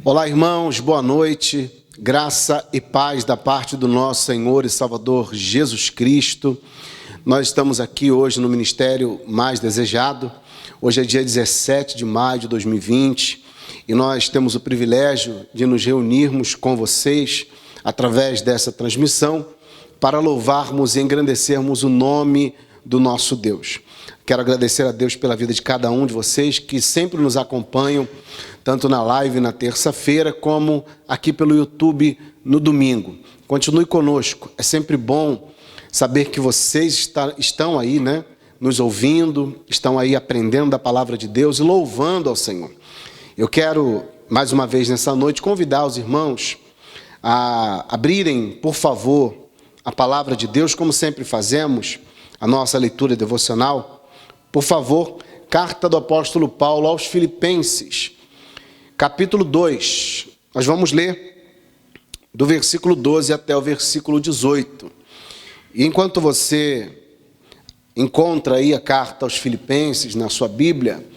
Olá, irmãos, boa noite. Graça e paz da parte do nosso Senhor e Salvador Jesus Cristo. Nós estamos aqui hoje no Ministério Mais Desejado. Hoje é dia 17 de maio de 2020 e nós temos o privilégio de nos reunirmos com vocês através dessa transmissão para louvarmos e engrandecermos o nome do nosso Deus. Quero agradecer a Deus pela vida de cada um de vocês que sempre nos acompanham, tanto na live na terça-feira, como aqui pelo YouTube no domingo. Continue conosco, é sempre bom saber que vocês estão aí, nos ouvindo, estão aí aprendendo da palavra de Deus e louvando ao Senhor. Eu quero, mais uma vez nessa noite, convidar os irmãos a abrirem, por favor, a palavra de Deus, como sempre fazemos, a nossa leitura devocional. Por favor, carta do apóstolo Paulo aos Filipenses, capítulo 2. Nós vamos ler do versículo 12 até o versículo 18. E enquanto você encontra aí a carta aos Filipenses na sua Bíblia,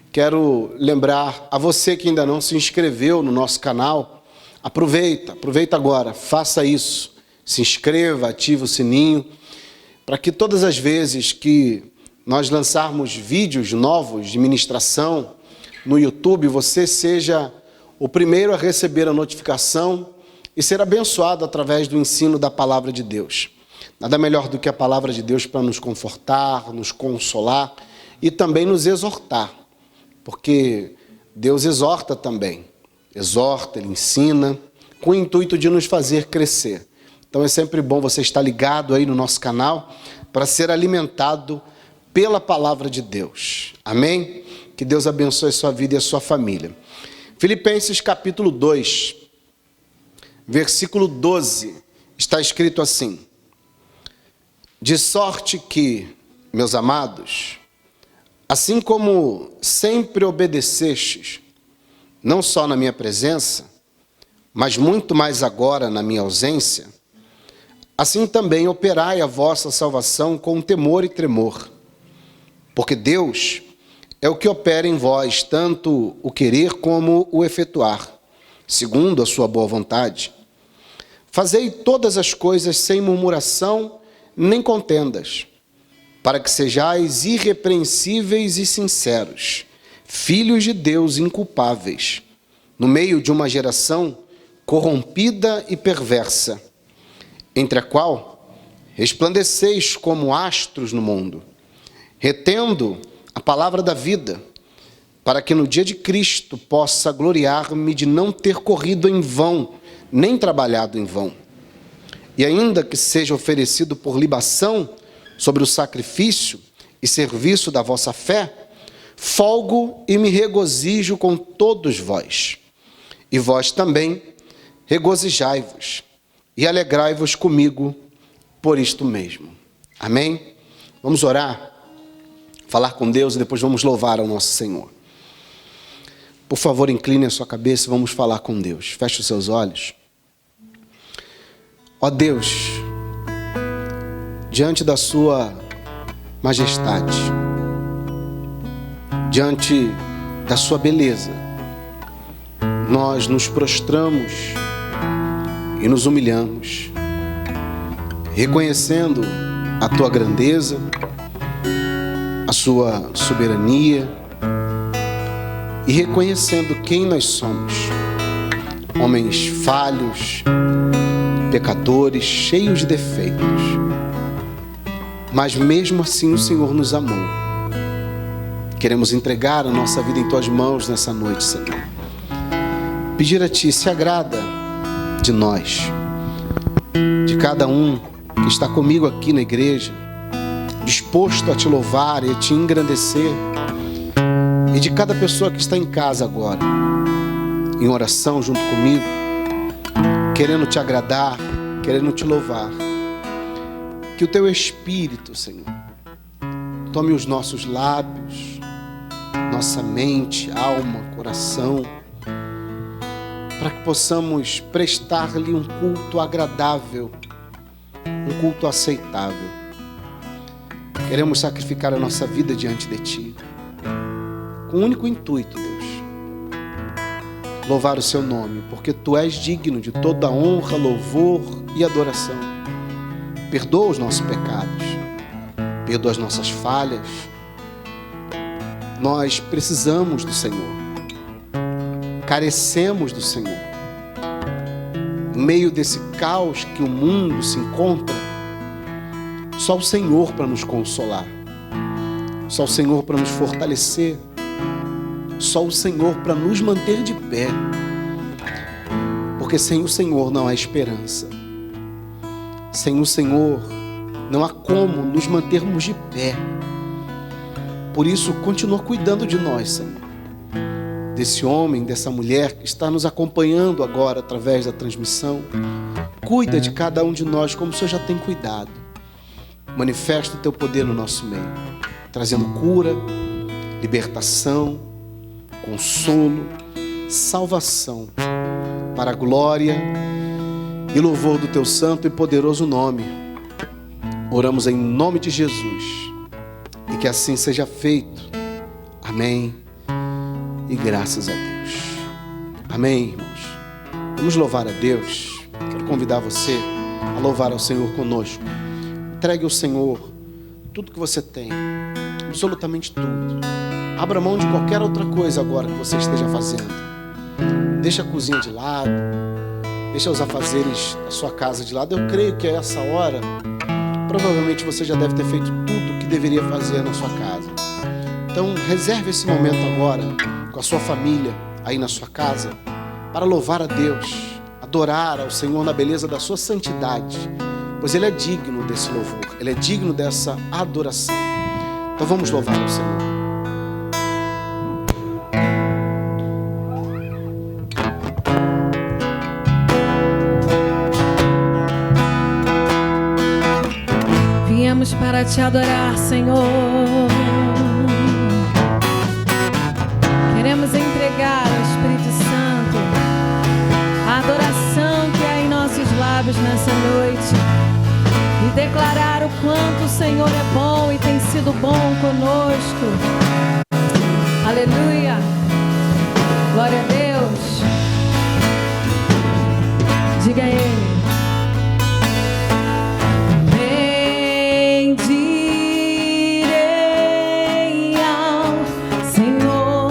quero lembrar a você que ainda não se inscreveu no nosso canal, aproveita agora, faça isso. Se inscreva, ative o sininho, para que todas as vezes que nós lançarmos vídeos novos de ministração no YouTube, você seja o primeiro a receber a notificação e ser abençoado através do ensino da palavra de Deus. Nada melhor do que a palavra de Deus para nos confortar, nos consolar e também nos exortar, porque Deus exorta também. Exorta, Ele ensina, com o intuito de nos fazer crescer. Então é sempre bom você estar ligado aí no nosso canal para ser alimentado pela palavra de Deus. Amém? Que Deus abençoe a sua vida e a sua família. Filipenses capítulo 2, versículo 12, está escrito assim: de sorte que, meus amados, assim como sempre obedecestes, não só na minha presença, mas muito mais agora na minha ausência, assim também operai a vossa salvação com temor e tremor. Porque Deus é o que opera em vós, tanto o querer como o efetuar, segundo a sua boa vontade. Fazei todas as coisas sem murmuração nem contendas, para que sejais irrepreensíveis e sinceros, filhos de Deus inculpáveis, no meio de uma geração corrompida e perversa, entre a qual resplandeceis como astros no mundo, retendo a palavra da vida, para que no dia de Cristo possa gloriar-me de não ter corrido em vão, nem trabalhado em vão. E ainda que seja oferecido por libação sobre o sacrifício e serviço da vossa fé, folgo e me regozijo com todos vós. E vós também regozijai-vos e alegrai-vos comigo por isto mesmo. Amém? Vamos orar, falar com Deus e depois vamos louvar ao nosso Senhor. Por favor, incline a sua cabeça e vamos falar com Deus. Feche os seus olhos. Ó Deus, diante da sua majestade, diante da sua beleza, nós nos prostramos e nos humilhamos, reconhecendo a tua grandeza, a sua soberania e reconhecendo quem nós somos, homens falhos, pecadores, cheios de defeitos, mas mesmo assim o Senhor nos amou. Queremos entregar a nossa vida em tuas mãos nessa noite, Senhor. Pedir a ti, se agrada de nós, de cada um que está comigo aqui na igreja, disposto a te louvar e a te engrandecer, e de cada pessoa que está em casa agora, em oração junto comigo, querendo te agradar, querendo te louvar. Que o teu Espírito, Senhor, tome os nossos lábios, nossa mente, alma, coração, para que possamos prestar-lhe um culto agradável, um culto aceitável. Queremos sacrificar a nossa vida diante de ti, com o único intuito, Deus, louvar o seu nome, porque tu és digno de toda honra, louvor e adoração. Perdoa os nossos pecados, perdoa as nossas falhas. Nós precisamos do Senhor, carecemos do Senhor. No meio desse caos que o mundo se encontra, só o Senhor para nos consolar, só o Senhor para nos fortalecer, só o Senhor para nos manter de pé, porque sem o Senhor não há esperança. Sem o Senhor não há como nos mantermos de pé. Por isso, continua cuidando de nós, Senhor, desse homem, dessa mulher que está nos acompanhando agora através da transmissão. Cuida de cada um de nós como o Senhor já tem cuidado. Manifesta o teu poder no nosso meio, trazendo cura, libertação, consolo, salvação, para a glória e louvor do teu santo e poderoso nome. Oramos em nome de Jesus, e que assim seja feito. Amém e graças a Deus. Amém, irmãos. Vamos louvar a Deus. Quero convidar você a louvar ao Senhor conosco. Entregue ao Senhor tudo que você tem, absolutamente tudo. Abra mão de qualquer outra coisa agora que você esteja fazendo. Deixa a cozinha de lado, deixa os afazeres da sua casa de lado. Eu creio que a essa hora, provavelmente você já deve ter feito tudo o que deveria fazer na sua casa. Então, reserve esse momento agora com a sua família aí na sua casa para louvar a Deus, adorar ao Senhor na beleza da sua santidade, pois Ele é digno desse louvor, Ele é digno dessa adoração. Então vamos louvar o Senhor. Viemos para te adorar, Senhor. Queremos entregar ao Espírito Santo a adoração que há em nossos lábios nessa noite e declarar o quanto o Senhor é bom e tem sido bom conosco. Aleluia! Glória a Deus! Diga a Ele. Senhor.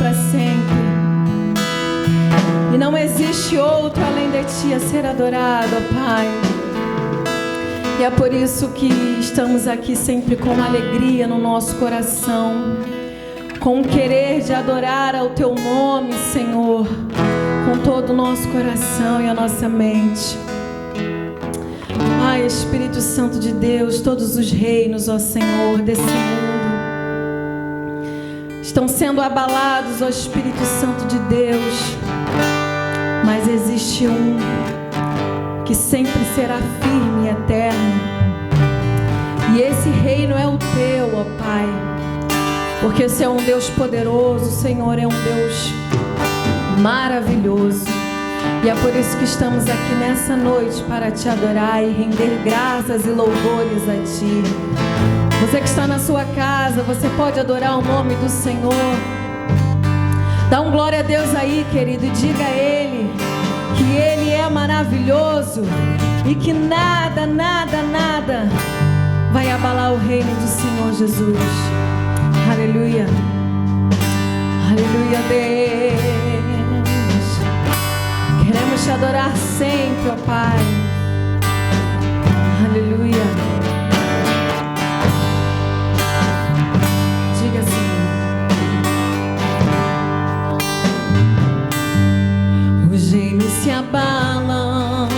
para sempre. E não existe outro além de Ti a ser adorado, ó Pai. E é por isso que estamos aqui sempre com alegria no nosso coração, com o querer de adorar ao Teu nome, Senhor, com todo o nosso coração e a nossa mente. Ai, Espírito Santo de Deus, todos os reinos, ó Senhor, desse mundo estão sendo abalados, ó Espírito Santo de Deus, mas existe um que sempre será firme e eterno, e esse reino é o Teu, ó Pai, porque o Senhor é um Deus poderoso, o Senhor é um Deus maravilhoso, e é por isso que estamos aqui nessa noite para Te adorar e render graças e louvores a Ti. Você que está na sua casa, você pode adorar o nome do Senhor. Dá um glória a Deus aí, querido, e diga a Ele que Ele é maravilhoso e que nada, nada, nada vai abalar o reino do Senhor Jesus. Aleluia. Aleluia, Deus. Queremos Te adorar sempre, ó Pai. Aleluia. Diga assim: os reinos se abalam,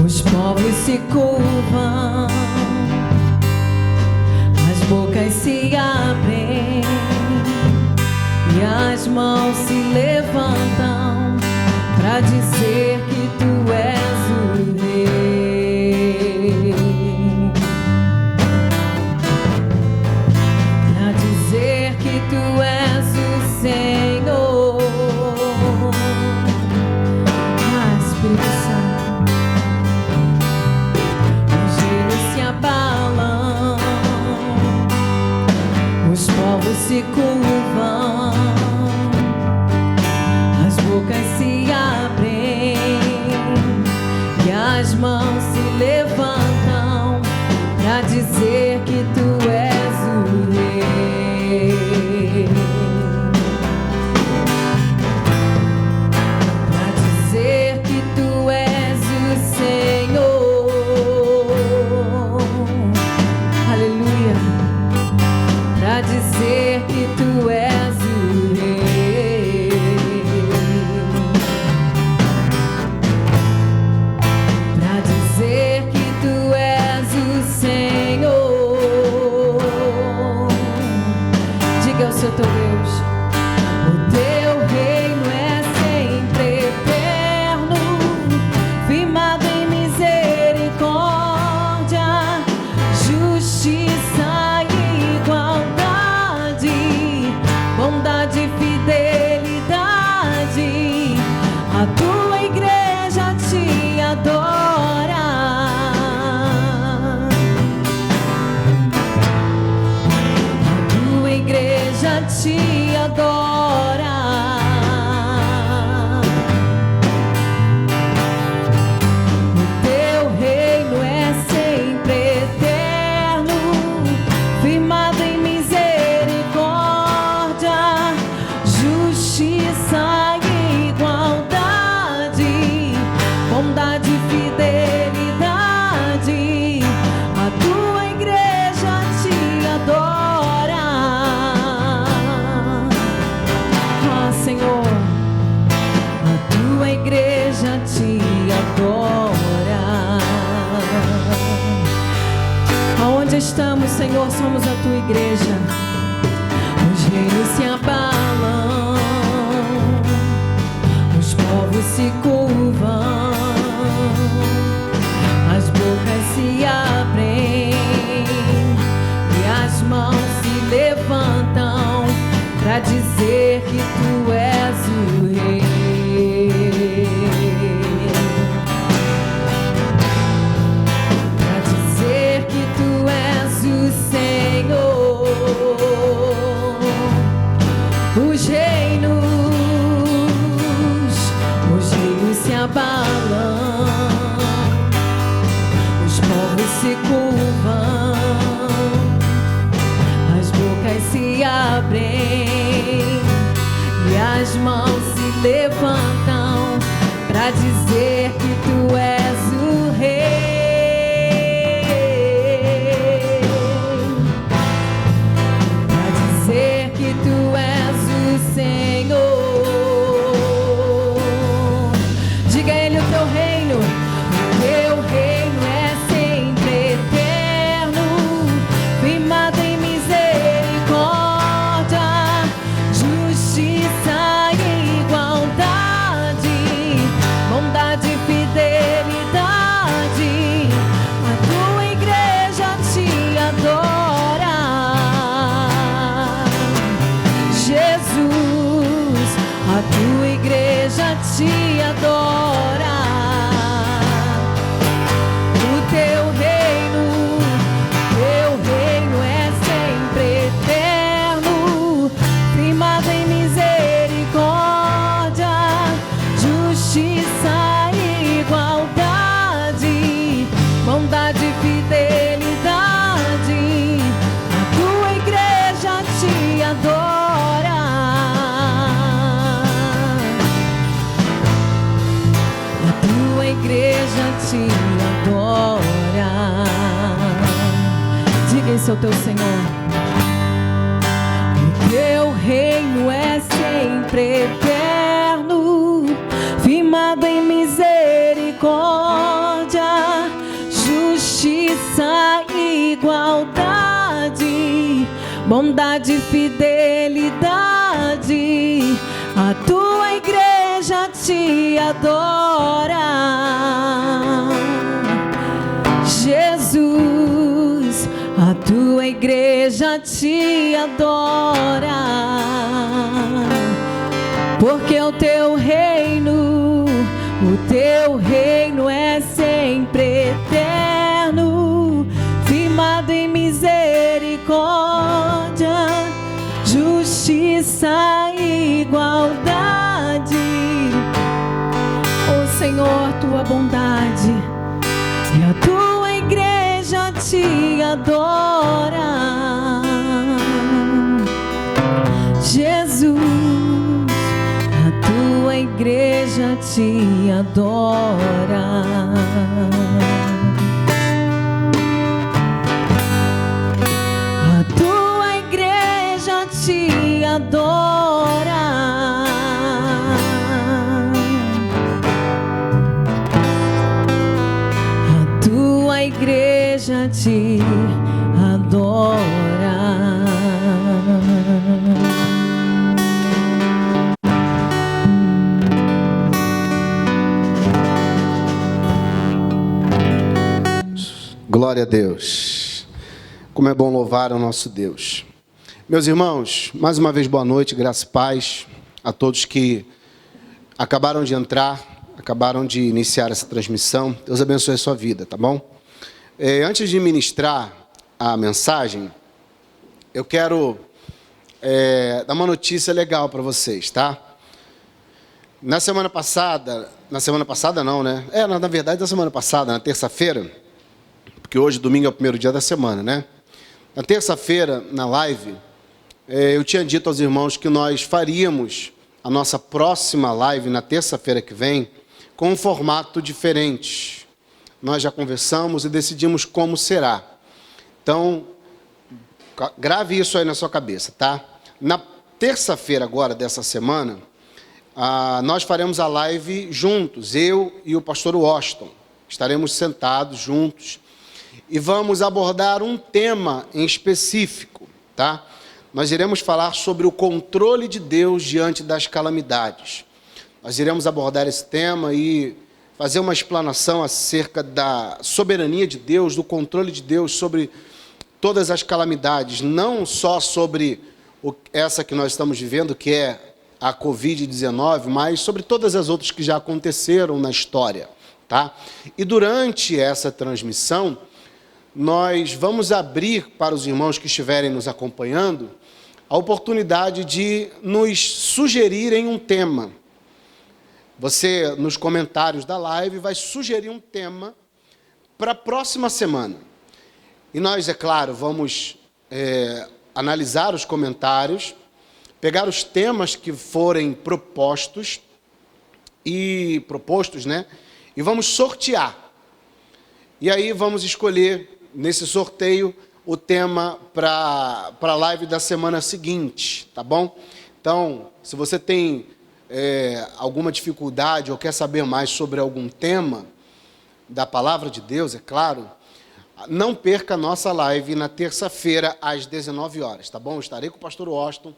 os povos se curvam, as bocas se abrem e as mãos se levantam para dizer que Tu és o Rei, para dizer que Tu és o Senhor. Ah, Espírito Santo, os reinos se abalam, os povos se curvam, as bocas se abrem e as mãos se levantam para dizer que Tu és o Rei, para dizer que Tu és o Senhor. Aleluia. Para dizer que Tu és o Rei, para dizer que Tu és o Senhor. Diga ao seu Teu Deus: o Teu reino é sempre eterno, firmado em misericórdia, justiça e igualdade, bondade e fidelidade. A Tua igreja Te adora. A Tua igreja Te adora. O Teu reino é sempre eterno, firmado em misericórdia, justiça e igualdade, bondade e fidelidade. A Tua igreja Te adora. Ah, Senhor, a Tua igreja Te adora. Aonde estamos, Senhor, somos a Tua igreja. Os reinos se abalam, os povos se curvam, as bocas se abrem e as mãos se levantam para dizer que Tu és o Rei, para dizer que Tu és o Senhor. Os reinos levantam para dizer que tu és o Rei, para dizer que tu és o Senhor. Diga a Ele o teu reino. O teu reino é sempre eterno, firmado em misericórdia, justiça e igualdade, bondade e fidelidade. A tua igreja te adora, Jesus. A tua igreja te adora. O teu reino é sempre eterno, firmado em misericórdia, justiça e igualdade, bondade e fidelidade. A tua igreja te adora. A tua igreja te adora. Diga isso ao teu Senhor. O teu reino é sempre eterno, firmado em misericórdia, justiça e igualdade, bondade e fidelidade. A tua igreja te adora, Jesus. A tua igreja te adora, porque o teu reino é sempre eterno, firmado em misericórdia, justiça e igualdade. Ó Senhor, tua bondade, e a tua igreja te adora, Jesus. A tua igreja te adora. A tua igreja te adora. A tua igreja te adora. Glória a Deus. Como é bom louvar o nosso Deus. Meus irmãos, mais uma vez boa noite, graça e paz a todos que acabaram de entrar, acabaram de iniciar essa transmissão. Deus abençoe a sua vida, tá bom? Antes de ministrar a mensagem, eu quero dar uma notícia legal para vocês, tá? Na semana passada não, né? Na verdade, na semana passada, na terça-feira, porque hoje, domingo, é o primeiro dia da semana, né? Na terça-feira, na live, eu tinha dito aos irmãos que nós faríamos a nossa próxima live na terça-feira que vem com um formato diferente. Nós já conversamos e decidimos como será. Então, grave isso aí na sua cabeça, tá? Na terça-feira agora, dessa semana, nós faremos a live juntos, eu e o pastor Washington. Estaremos sentados juntos e vamos abordar um tema em específico, tá? Nós iremos falar sobre o controle de Deus diante das calamidades. Nós iremos abordar esse tema e fazer uma explanação acerca da soberania de Deus, do controle de Deus sobre todas as calamidades, não só sobre essa que nós estamos vivendo, que é a Covid-19, mas sobre todas as outras que já aconteceram na história, tá? E durante essa transmissão, nós vamos abrir para os irmãos que estiverem nos acompanhando a oportunidade de nos sugerirem um tema. Você, nos comentários da live, vai sugerir um tema para a próxima semana. E nós, é claro, vamos analisar os comentários, pegar os temas que forem propostos e propostos, né? E vamos sortear. E aí vamos escolher, nesse sorteio, o tema para a live da semana seguinte, tá bom? Então, se você tem alguma dificuldade ou quer saber mais sobre algum tema da palavra de Deus, é claro, não perca a nossa live na terça-feira, às 19 horas, tá bom? Eu estarei com o pastor Washington.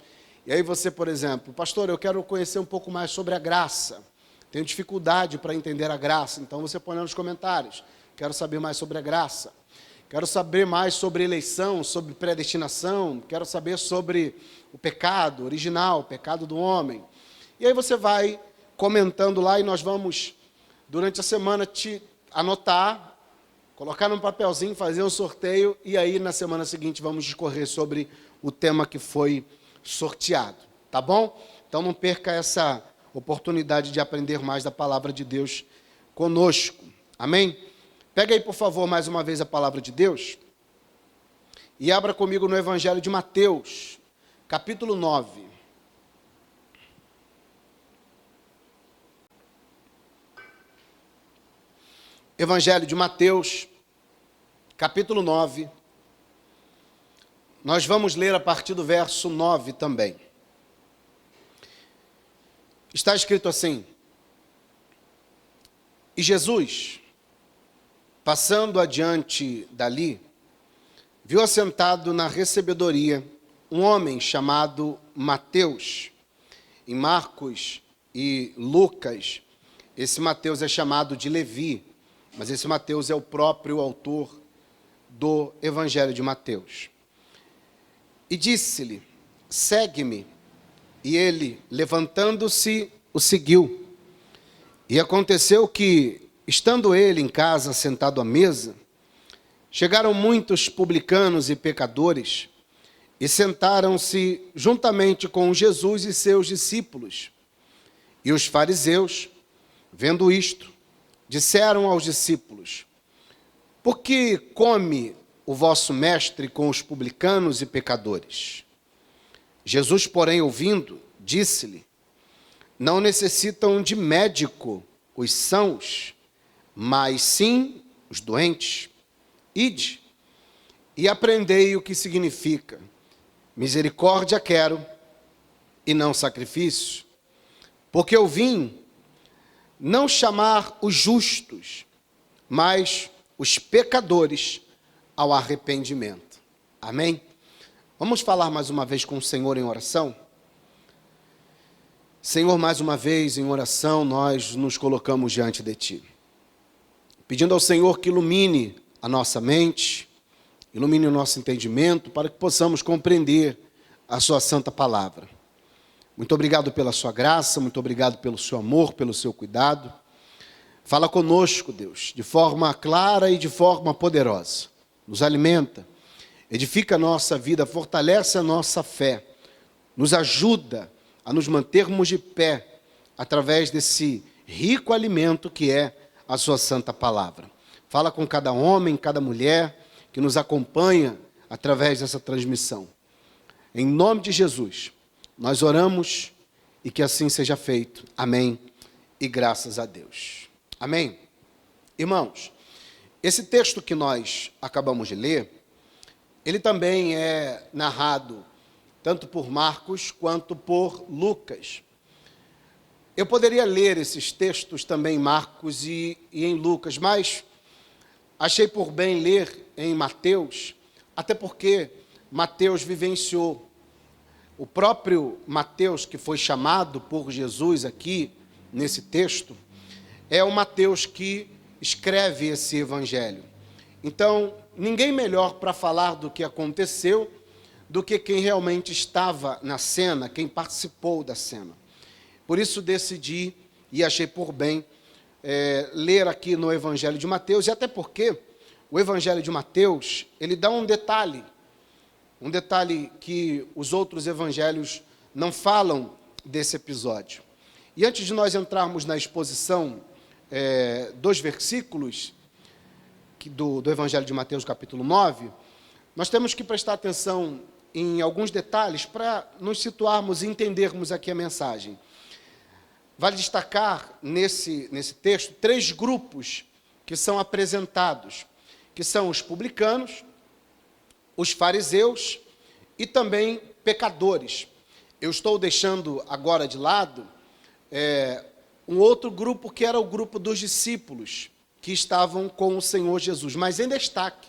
E aí você, por exemplo, pastor, eu quero conhecer um pouco mais sobre a graça. Tenho dificuldade para entender a graça. Então você põe nos comentários. Quero saber mais sobre a graça. Quero saber mais sobre eleição, sobre predestinação. Quero saber sobre o pecado original, o pecado do homem. E aí você vai comentando lá e nós vamos, durante a semana, te anotar, colocar num papelzinho, fazer um sorteio, e aí na semana seguinte vamos discorrer sobre o tema que foi sorteado, tá bom? Então não perca essa oportunidade de aprender mais da palavra de Deus conosco, amém? Pega aí, por favor, mais uma vez a palavra de Deus e abra comigo no Evangelho de Mateus, capítulo 9. Evangelho de Mateus, capítulo 9. Nós vamos ler a partir do verso 9 também. Está escrito assim: E Jesus, passando adiante dali, viu assentado na recebedoria um homem chamado Mateus. Em Marcos e Lucas, esse Mateus é chamado de Levi, mas esse Mateus é o próprio autor do Evangelho de Mateus. E disse-lhe: segue-me. E ele, levantando-se, o seguiu. E aconteceu que, estando ele em casa, sentado à mesa, chegaram muitos publicanos e pecadores, e sentaram-se juntamente com Jesus e seus discípulos. E os fariseus, vendo isto, disseram aos discípulos: por que come o vosso mestre com os publicanos e pecadores? Jesus, porém, ouvindo, disse-lhe: não necessitam de médico os sãos, mas sim os doentes. Ide e aprendei o que significa: misericórdia quero e não sacrifício, porque eu vim não chamar os justos, mas os pecadores ao arrependimento. Amém? Vamos falar mais uma vez com o Senhor em oração? Senhor, mais uma vez em oração, nós nos colocamos diante de Ti, pedindo ao Senhor que ilumine a nossa mente, ilumine o nosso entendimento, para que possamos compreender a Sua santa palavra. Muito obrigado pela Sua graça, muito obrigado pelo Seu amor, pelo Seu cuidado. Fala conosco, Deus, de forma clara e de forma poderosa. Nos alimenta, edifica a nossa vida, fortalece a nossa fé, nos ajuda a nos mantermos de pé através desse rico alimento que é a Sua santa palavra. Fala com cada homem, cada mulher que nos acompanha através dessa transmissão. Em nome de Jesus, nós oramos e que assim seja feito. Amém. E graças a Deus. Amém. Irmãos, esse texto que nós acabamos de ler, ele também é narrado tanto por Marcos quanto por Lucas. Eu poderia ler esses textos também em Marcos e em Lucas, mas achei por bem ler em Mateus, até porque Mateus vivenciou. O próprio Mateus, que foi chamado por Jesus aqui, nesse texto, é o Mateus que escreve esse evangelho. Então, ninguém melhor para falar do que aconteceu do que quem realmente estava na cena, quem participou da cena. Por isso decidi e achei por bem ler aqui no Evangelho de Mateus, e até porque o Evangelho de Mateus, ele dá um detalhe que os outros evangelhos não falam desse episódio. E antes de nós entrarmos na exposição dos versículos do Evangelho de Mateus, capítulo 9, nós temos que prestar atenção em alguns detalhes para nos situarmos e entendermos aqui a mensagem. vale destacar nesse texto 3 grupos que são apresentados, que são os publicanos, os fariseus e também pecadores. Eu estou deixando agora de lado um outro grupo que era o grupo dos discípulos, que estavam com o Senhor Jesus, mas em destaque,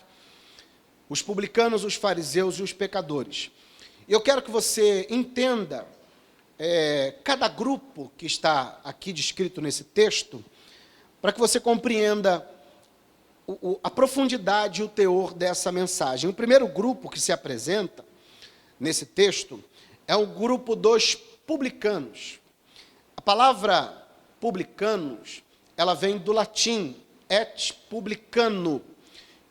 os publicanos, os fariseus e os pecadores. Eu quero que você entenda cada grupo que está aqui descrito nesse texto, para que você compreenda a profundidade e o teor dessa mensagem. O primeiro grupo que se apresenta nesse texto é o grupo dos publicanos. A palavra publicanos, ela vem do latim, et publicano,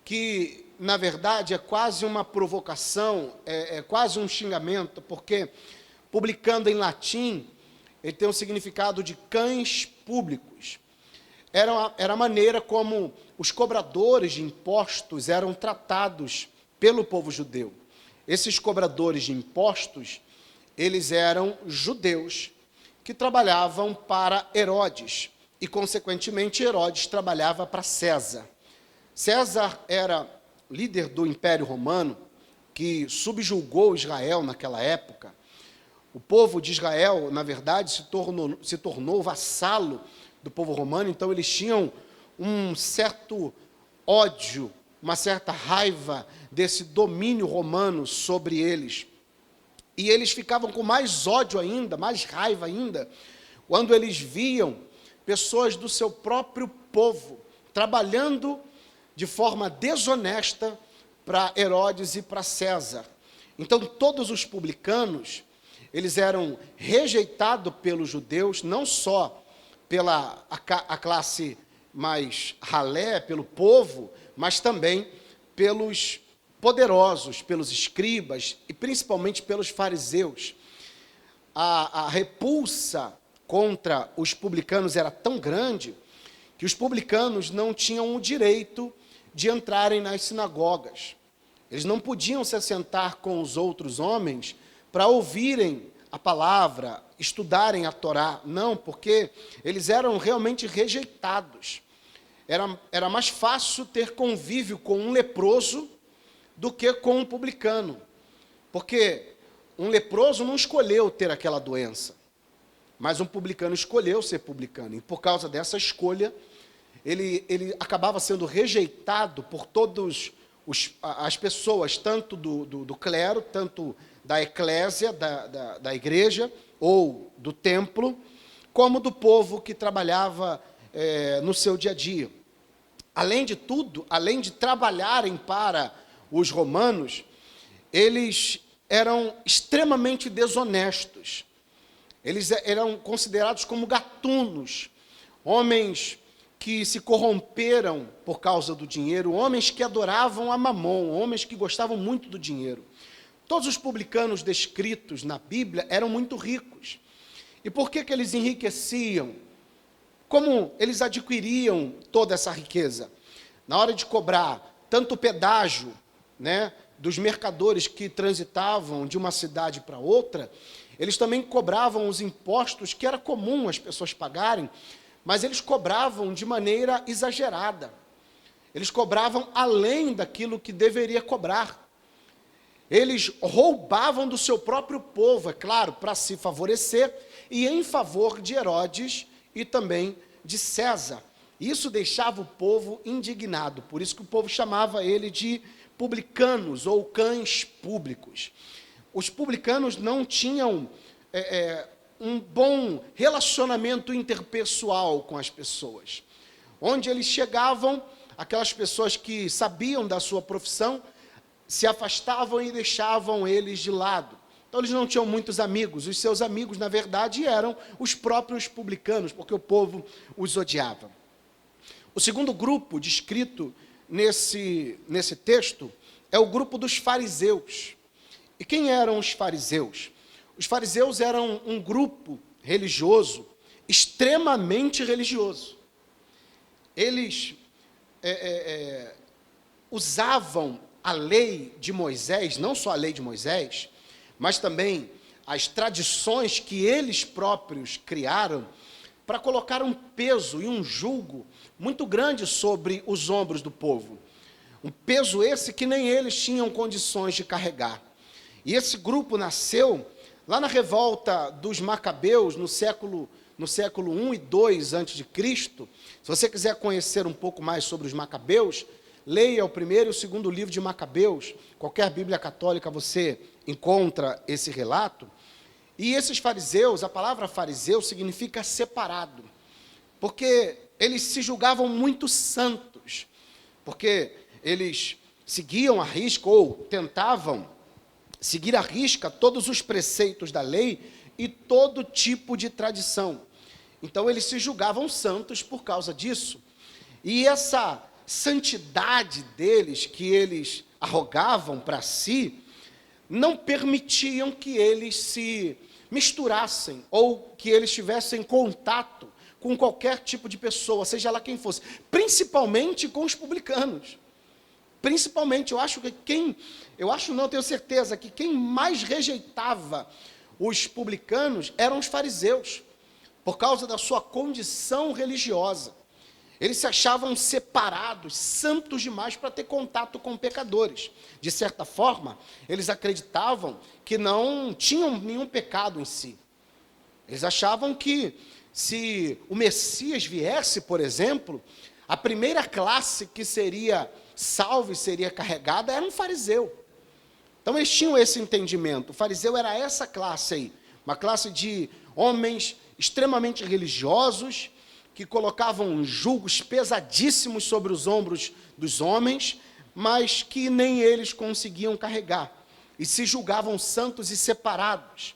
que, na verdade, é quase uma provocação, é quase um xingamento, porque publicando em latim, ele tem um significado de cães públicos. Era a maneira como os cobradores de impostos eram tratados pelo povo judeu. Esses cobradores de impostos, eles eram judeus que trabalhavam para Herodes, e, consequentemente, Herodes trabalhava para César. César era líder do Império Romano, que subjugou Israel naquela época. O povo de Israel, na verdade, se tornou vassalo do povo romano, então eles tinham um certo ódio, uma certa raiva desse domínio romano sobre eles. E eles ficavam com mais ódio ainda, mais raiva ainda, quando eles viam pessoas do seu próprio povo trabalhando de forma desonesta para Herodes e para César. Então, todos os publicanos, eles eram rejeitados pelos judeus, não só pela a classe mais ralé, pelo povo, mas também pelos poderosos, pelos escribas e principalmente pelos fariseus. A repulsa contra os publicanos era tão grande que os publicanos não tinham o direito de entrarem nas sinagogas. Eles não podiam se assentar com os outros homens para ouvirem a palavra, estudarem a Torá. Não, porque eles eram realmente rejeitados. Era mais fácil ter convívio com um leproso do que com um publicano. Porque um leproso não escolheu ter aquela doença, mas um publicano escolheu ser publicano. E por causa dessa escolha, ele acabava sendo rejeitado por todas as pessoas, tanto do clero, tanto da eclésia, da igreja, ou do templo, como do povo que trabalhava no seu dia a dia. Além de tudo, além de trabalharem para os romanos, eles eram extremamente desonestos. Eles eram considerados como gatunos, homens que se corromperam por causa do dinheiro, homens que adoravam a mamon, homens que gostavam muito do dinheiro. Todos os publicanos descritos na Bíblia eram muito ricos. E por que eles enriqueciam? Como eles adquiriam toda essa riqueza? Na hora de cobrar tanto o pedágio, dos mercadores que transitavam de uma cidade para outra, eles também cobravam os impostos que era comum as pessoas pagarem, mas eles cobravam de maneira exagerada. Eles cobravam além daquilo que deveria cobrar. Eles roubavam do seu próprio povo, é claro, para se favorecer, e em favor de Herodes e também de César. Isso deixava o povo indignado, por isso que o povo chamava ele de publicanos ou cães públicos. Os publicanos não tinham um bom relacionamento interpessoal com as pessoas. Onde eles chegavam, aquelas pessoas que sabiam da sua profissão, se afastavam e deixavam eles de lado. Então, eles não tinham muitos amigos. Os seus amigos, na verdade, eram os próprios publicanos, porque o povo os odiava. O segundo grupo descrito nesse texto é o grupo dos fariseus. E quem eram os fariseus? Os fariseus eram um grupo religioso, extremamente religioso. Eles usavam a lei de Moisés, não só a lei de Moisés, mas também as tradições que eles próprios criaram para colocar um peso e um jugo muito grande sobre os ombros do povo. Um peso esse que nem eles tinham condições de carregar. E esse grupo nasceu lá na revolta dos Macabeus, no século 1 e 2 a.C. Se você quiser conhecer um pouco mais sobre os Macabeus, leia o primeiro e o segundo livro de Macabeus. Qualquer Bíblia católica você encontra esse relato. E esses fariseus, a palavra fariseu significa separado, porque eles se julgavam muito santos, porque eles seguiam à risca ou tentavam seguir à risca todos os preceitos da lei e todo tipo de tradição. Então eles se julgavam santos por causa disso. E essa santidade deles, que eles arrogavam para si, não permitiam que eles se misturassem ou que eles tivessem contato com qualquer tipo de pessoa, seja lá quem fosse, principalmente com os publicanos. Principalmente, tenho certeza que quem mais rejeitava os publicanos eram os fariseus, por causa da sua condição religiosa. Eles se achavam separados, santos demais para ter contato com pecadores. De certa forma, eles acreditavam que não tinham nenhum pecado em si. Eles achavam que, se o Messias viesse, por exemplo, a primeira classe que seria salva e seria carregada era um fariseu. Então eles tinham esse entendimento. O fariseu era essa classe aí, uma classe de homens extremamente religiosos, que colocavam julgos pesadíssimos sobre os ombros dos homens, mas que nem eles conseguiam carregar, e se julgavam santos e separados,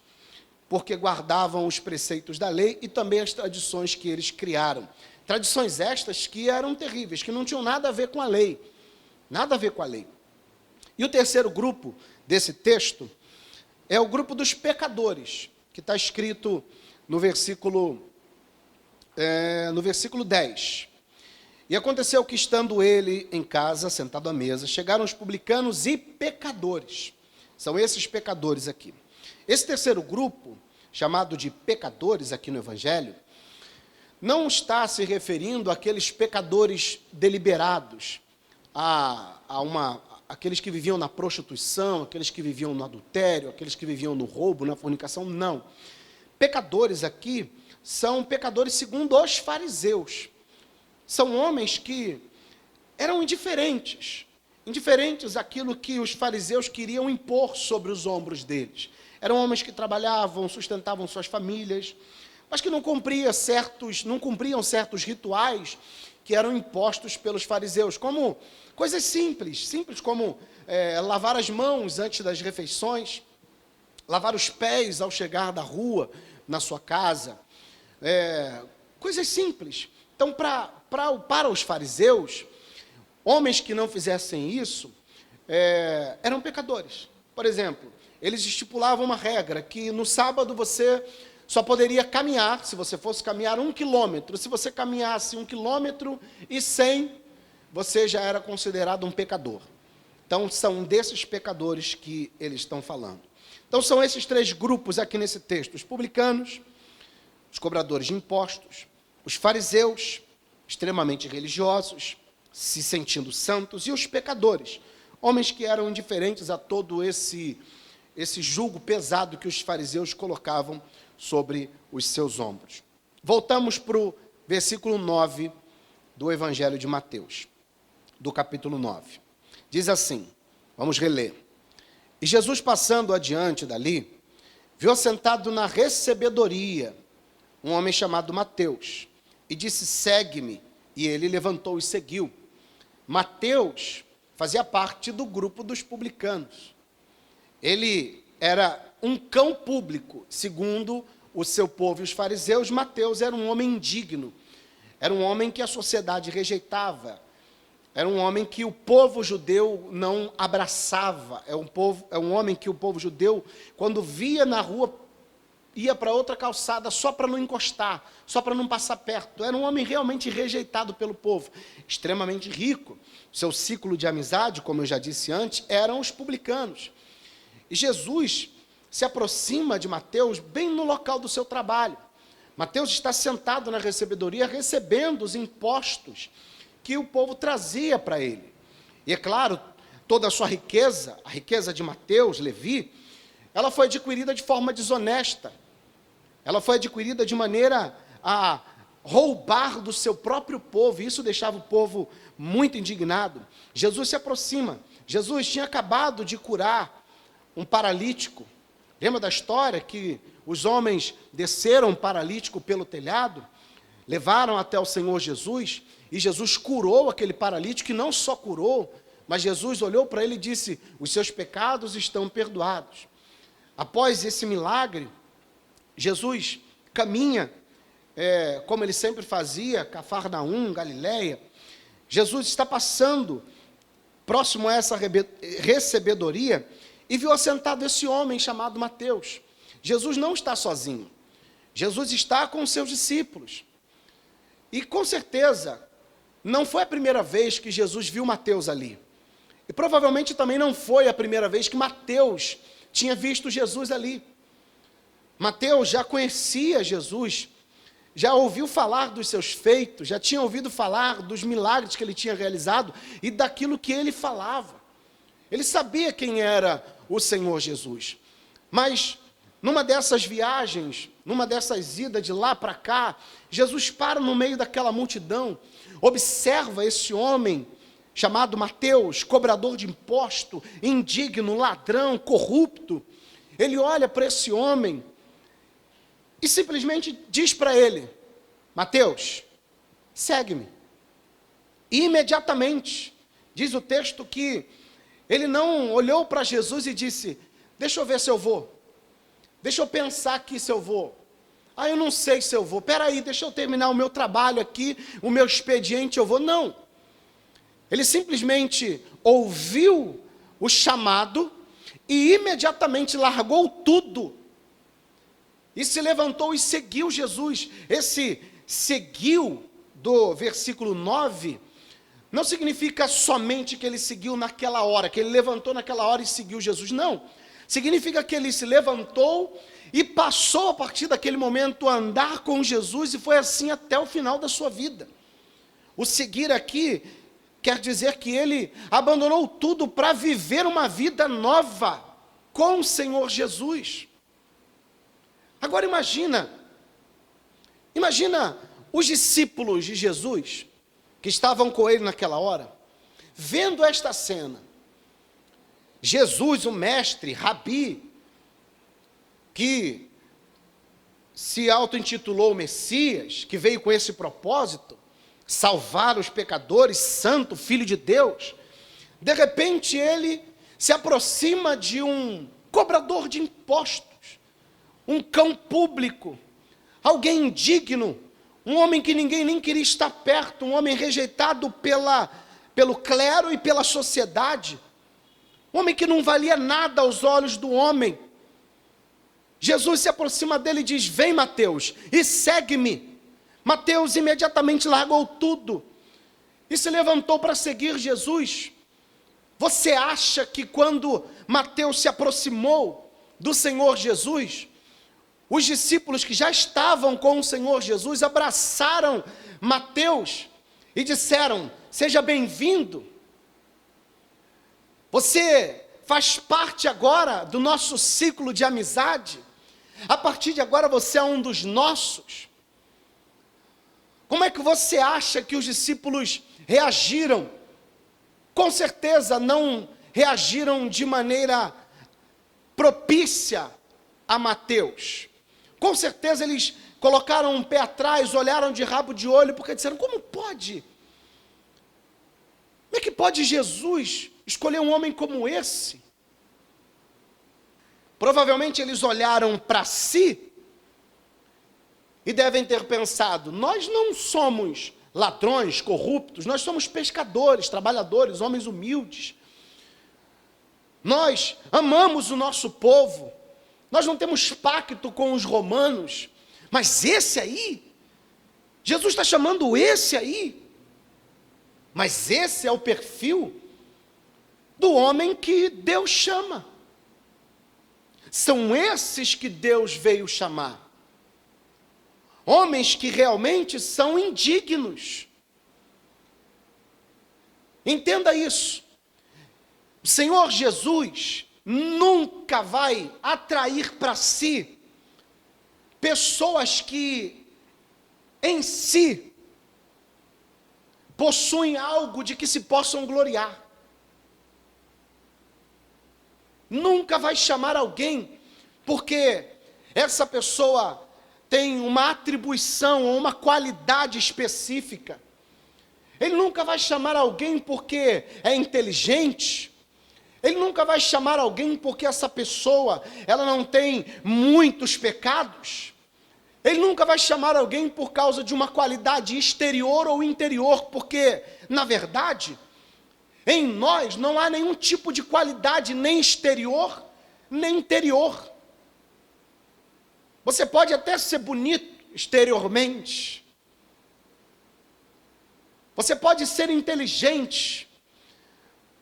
porque guardavam os preceitos da lei e também as tradições que eles criaram. Tradições estas que eram terríveis, que não tinham nada a ver com a lei. Nada a ver com a lei. E o terceiro grupo desse texto é o grupo dos pecadores, que está escrito no versículo 10. E aconteceu que, estando ele em casa, sentado à mesa, chegaram os publicanos e pecadores. São esses pecadores aqui. Esse terceiro grupo, chamado de pecadores aqui no Evangelho, não está se referindo àqueles pecadores deliberados, aqueles que viviam na prostituição, aqueles que viviam no adultério, aqueles que viviam no roubo, na fornicação, não. Pecadores aqui são pecadores segundo os fariseus. São homens que eram indiferentes àquilo que os fariseus queriam impor sobre os ombros deles. Eram homens que trabalhavam, sustentavam suas famílias, mas que não cumpriam certos rituais que eram impostos pelos fariseus, como coisas simples como lavar as mãos antes das refeições, lavar os pés ao chegar da rua, na sua casa, coisas simples. Então, para os fariseus, homens que não fizessem isso, eram pecadores. Por exemplo, eles estipulavam uma regra, que no sábado você só poderia caminhar, se você fosse caminhar 1 quilômetro. Se você caminhasse 1,1 quilômetro, você já era considerado um pecador. Então, são desses pecadores que eles estão falando. Então, são esses três grupos aqui nesse texto: os publicanos, os cobradores de impostos, os fariseus, extremamente religiosos, se sentindo santos, e os pecadores, homens que eram indiferentes a todo esse jugo pesado que os fariseus colocavam sobre os seus ombros. Voltamos para o versículo 9 do Evangelho de Mateus, do capítulo 9. Diz assim, vamos reler. E Jesus, passando adiante dali, viu assentado na recebedoria um homem chamado Mateus, e disse: segue-me. E ele levantou e seguiu. Mateus fazia parte do grupo dos publicanos. Ele era um cão público, segundo o seu povo e os fariseus. Mateus era um homem indigno, era um homem que a sociedade rejeitava, era um homem que o povo judeu não abraçava, é um homem que o povo judeu, quando via na rua, ia para outra calçada só para não encostar, só para não passar perto. Era um homem realmente rejeitado pelo povo, extremamente rico. Seu ciclo de amizade, como eu já disse antes, eram os publicanos. E Jesus se aproxima de Mateus bem no local do seu trabalho. Mateus está sentado na recebedoria, recebendo os impostos que o povo trazia para ele. E é claro, toda a sua riqueza, a riqueza de Mateus, Levi, ela foi adquirida de forma desonesta. Ela foi adquirida de maneira a roubar do seu próprio povo, e isso deixava o povo muito indignado. Jesus se aproxima. Jesus tinha acabado de curar um paralítico. Lembra da história que os homens desceram um paralítico pelo telhado, levaram até o Senhor Jesus, e Jesus curou aquele paralítico, e não só curou, mas Jesus olhou para ele e disse: os seus pecados estão perdoados. Após esse milagre, Jesus caminha, como ele sempre fazia, Cafarnaum, Galileia. Jesus está passando próximo a essa recebedoria e viu assentado esse homem chamado Mateus. Jesus não está sozinho. Jesus está com os seus discípulos. E com certeza, não foi a primeira vez que Jesus viu Mateus ali. E provavelmente também não foi a primeira vez que Mateus tinha visto Jesus ali. Mateus já conhecia Jesus, já ouviu falar dos seus feitos, já tinha ouvido falar dos milagres que ele tinha realizado e daquilo que ele falava. Ele sabia quem era o Senhor Jesus. Mas, numa dessas viagens, numa dessas idas de lá para cá, Jesus para no meio daquela multidão, observa esse homem chamado Mateus, cobrador de imposto, indigno, ladrão, corrupto. Ele olha para esse homem e simplesmente diz para ele: Mateus, segue-me. E imediatamente, diz o texto que ele não olhou para Jesus e disse: deixa eu ver se eu vou. Deixa eu pensar aqui se eu vou. Ah, eu não sei se eu vou. Espera aí, deixa eu terminar o meu trabalho aqui, o meu expediente, eu vou. Não. Ele simplesmente ouviu o chamado e imediatamente largou tudo. E se levantou e seguiu Jesus. Esse seguiu do versículo 9 não significa somente que ele seguiu naquela hora, que ele levantou naquela hora e seguiu Jesus. Não. Significa que ele se levantou e passou a partir daquele momento a andar com Jesus, e foi assim até o final da sua vida. O seguir aqui quer dizer que ele abandonou tudo para viver uma vida nova com o Senhor Jesus. Agora imagina os discípulos de Jesus, que estavam com ele naquela hora, vendo esta cena. Jesus, o mestre, Rabi, que se auto-intitulou Messias, que veio com esse propósito, salvar os pecadores, santo, filho de Deus. De repente ele se aproxima de um cobrador de impostos, um cão público, alguém indigno, um homem que ninguém nem queria estar perto, um homem rejeitado pelo clero e pela sociedade, um homem que não valia nada aos olhos do homem. Jesus se aproxima dele e diz: vem, Mateus, e segue-me. Mateus imediatamente largou tudo e se levantou para seguir Jesus. Você acha que quando Mateus se aproximou do Senhor Jesus, os discípulos que já estavam com o Senhor Jesus abraçaram Mateus e disseram: seja bem-vindo, você faz parte agora do nosso ciclo de amizade, a partir de agora você é um dos nossos. Como é que você acha que os discípulos reagiram? Com certeza não reagiram de maneira propícia a Mateus. Com certeza eles colocaram um pé atrás, olharam de rabo de olho, porque disseram: como pode? Como é que pode Jesus escolher um homem como esse? Provavelmente eles olharam para si e devem ter pensado: nós não somos ladrões, corruptos, nós somos pescadores, trabalhadores, homens humildes. Nós amamos o nosso povo, nós não temos pacto com os romanos, mas esse aí, Jesus está chamando esse aí, mas esse é o perfil do homem que Deus chama. São esses que Deus veio chamar. Homens que realmente são indignos. Entenda isso. O Senhor Jesus nunca vai atrair para si pessoas que em si possuem algo de que se possam gloriar. Nunca vai chamar alguém porque essa pessoa tem uma atribuição ou uma qualidade específica. Ele nunca vai chamar alguém porque é inteligente. Ele nunca vai chamar alguém porque essa pessoa, ela não tem muitos pecados. Ele nunca vai chamar alguém por causa de uma qualidade exterior ou interior, porque, na verdade, em nós não há nenhum tipo de qualidade nem exterior, nem interior. Você pode até ser bonito exteriormente. Você pode ser inteligente.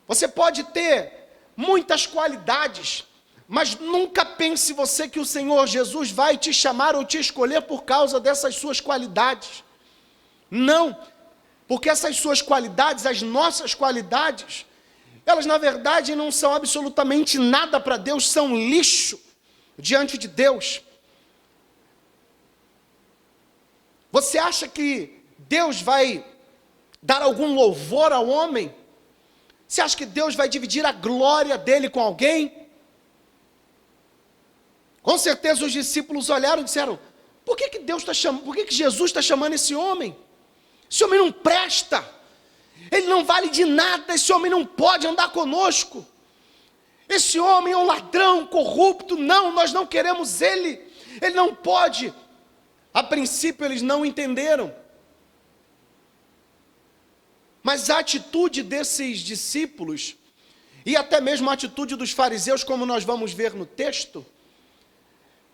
Você pode ter muitas qualidades, mas nunca pense você que o Senhor Jesus vai te chamar ou te escolher por causa dessas suas qualidades. Não, porque essas suas qualidades, as nossas qualidades, elas na verdade não são absolutamente nada para Deus, são lixo diante de Deus. Você acha que Deus vai dar algum louvor ao homem? Você acha que Deus vai dividir a glória dele com alguém? Com certeza os discípulos olharam e disseram: por que Deus está chamando, por que Jesus está chamando esse homem? Esse homem não presta, ele não vale de nada, esse homem não pode andar conosco, esse homem é um ladrão, corrupto, não, nós não queremos ele não pode. A princípio eles não entenderam, mas a atitude desses discípulos, e até mesmo a atitude dos fariseus, como nós vamos ver no texto,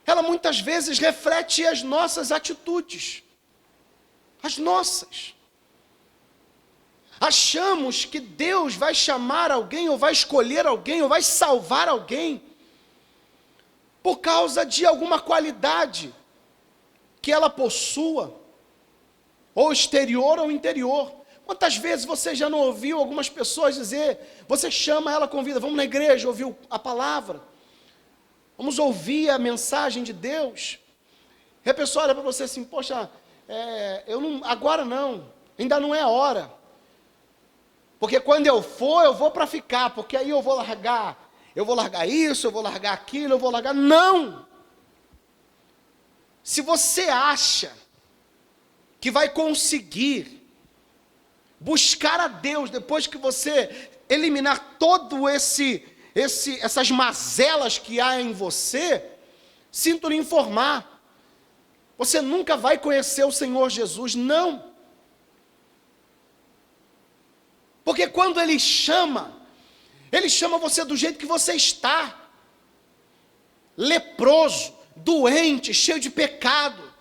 ela muitas vezes reflete as nossas atitudes, as nossas. Achamos que Deus vai chamar alguém, ou vai escolher alguém, ou vai salvar alguém, por causa de alguma qualidade que ela possua, ou exterior ou interior. Quantas vezes você já não ouviu algumas pessoas dizer, você chama ela, convida, vamos na igreja ouvir a palavra, vamos ouvir a mensagem de Deus, e a pessoa olha para você assim, poxa, eu não, agora não, ainda não é a hora, porque quando eu vou para ficar, porque aí eu vou largar isso, eu vou largar aquilo, eu vou largar, não! Se você acha que vai conseguir buscar a Deus depois que você eliminar todo essas mazelas que há em você, sinto lhe informar, você nunca vai conhecer o Senhor Jesus, não. Porque quando Ele chama você do jeito que você está, leproso, doente, cheio de pecado,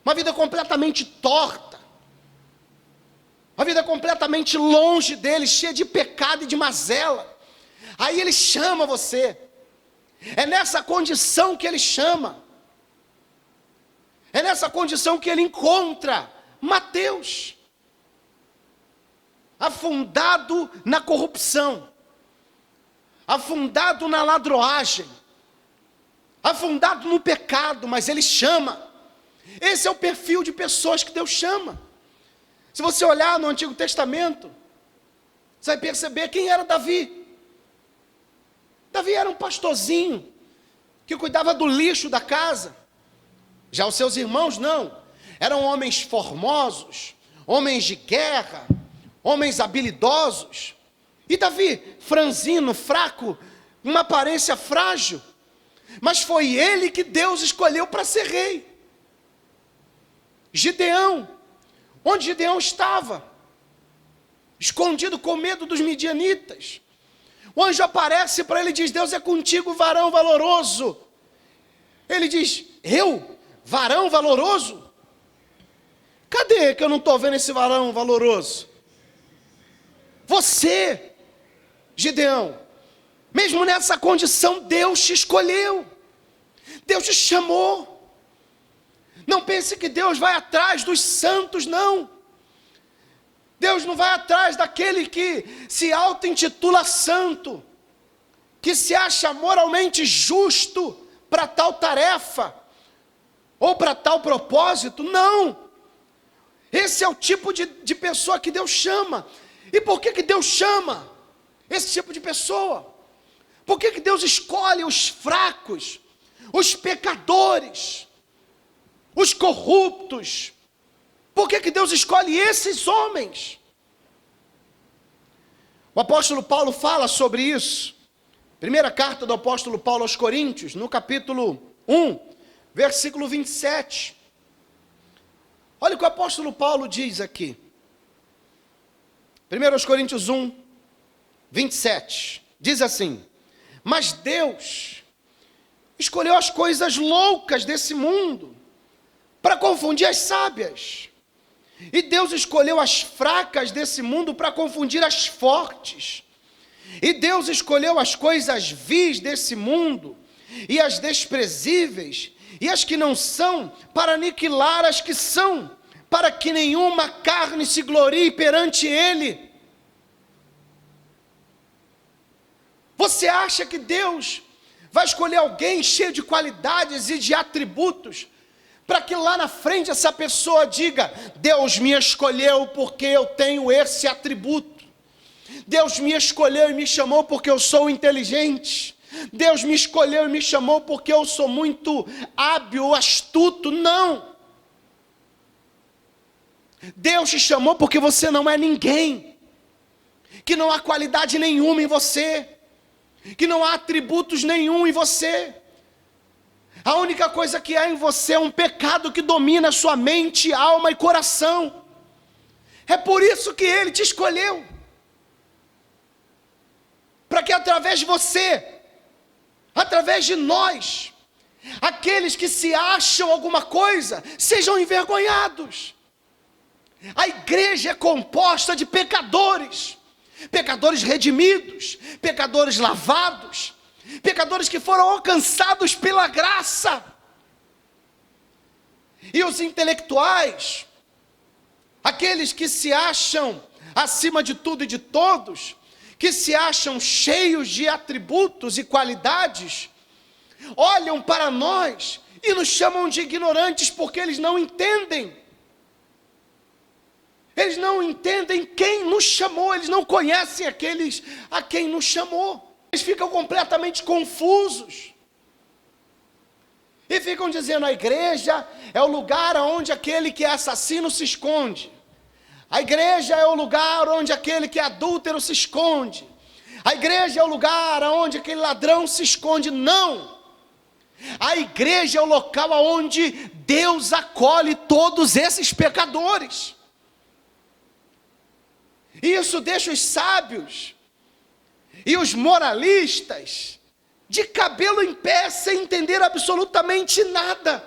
uma vida completamente torta, uma vida completamente longe dele, cheia de pecado e de mazela. Aí ele chama você, é nessa condição que ele chama, é nessa condição que ele encontra Mateus, afundado na corrupção, afundado na ladroagem, afundado no pecado, mas ele chama. Esse é o perfil de pessoas que Deus chama. Se você olhar no Antigo Testamento, você vai perceber quem era Davi. Davi era um pastorzinho, que cuidava do lixo da casa. Já os seus irmãos não, eram homens formosos, homens de guerra, homens habilidosos. E Davi, franzino, fraco, uma aparência frágil, mas foi ele que Deus escolheu para ser rei. Gideão, onde Gideão estava? Escondido com medo dos midianitas. O anjo aparece para ele e diz, Deus é contigo, varão valoroso. Ele diz, eu? Varão valoroso? Cadê que eu não estou vendo esse varão valoroso? Você, Gideão, mesmo nessa condição, Deus te escolheu, Deus te chamou. Não pense que Deus vai atrás dos santos, não. Deus não vai atrás daquele que se auto-intitula santo, que se acha moralmente justo para tal tarefa, ou para tal propósito. Não. Esse é o tipo de pessoa que Deus chama. E por que Deus chama esse tipo de pessoa? Por que Deus escolhe os fracos, os pecadores, os corruptos? Por que Deus escolhe esses homens? O apóstolo Paulo fala sobre isso. Primeira carta do apóstolo Paulo aos Coríntios, no capítulo 1, versículo 27. Olha o que o apóstolo Paulo diz aqui. 1 Coríntios 1, 27. Diz assim: mas Deus escolheu as coisas loucas desse mundo para confundir as sábias. E Deus escolheu as fracas desse mundo para confundir as fortes. E Deus escolheu as coisas vis desse mundo e as desprezíveis e as que não são, para aniquilar as que são, para que nenhuma carne se glorie perante Ele. Você acha que Deus vai escolher alguém cheio de qualidades e de atributos, para que lá na frente essa pessoa diga: Deus me escolheu porque eu tenho esse atributo. Deus me escolheu e me chamou porque eu sou inteligente. Deus me escolheu e me chamou porque eu sou muito hábil, astuto. Não. Deus te chamou porque você não é ninguém, que não há qualidade nenhuma em você, que não há atributos nenhum em você. A única coisa que há em você é um pecado que domina sua mente, alma e coração. É por isso que Ele te escolheu, para que através de você, através de nós, aqueles que se acham alguma coisa, sejam envergonhados. A igreja é composta de pecadores, pecadores redimidos, pecadores lavados, pecadores que foram alcançados pela graça. E os intelectuais, aqueles que se acham acima de tudo e de todos, que se acham cheios de atributos e qualidades, olham para nós e nos chamam de ignorantes, porque eles não entendem. Eles não entendem quem nos chamou, eles não conhecem aqueles a quem nos chamou. Eles ficam completamente confusos. E ficam dizendo: a igreja é o lugar onde aquele que é assassino se esconde. A igreja é o lugar onde aquele que é adúltero se esconde. A igreja é o lugar onde aquele ladrão se esconde. Não! A igreja é o local onde Deus acolhe todos esses pecadores. E isso deixa os sábios e os moralistas de cabelo em pé, sem entender absolutamente nada.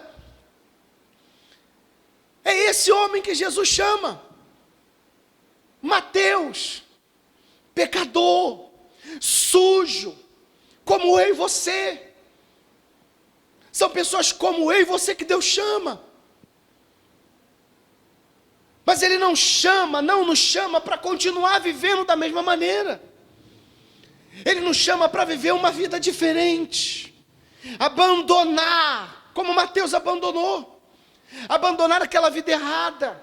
É esse homem que Jesus chama. Mateus, pecador, sujo, como eu e você. São pessoas como eu e você que Deus chama. Mas Ele não nos chama para continuar vivendo da mesma maneira. Ele nos chama para viver uma vida diferente. Abandonar, como Mateus abandonou. Abandonar aquela vida errada.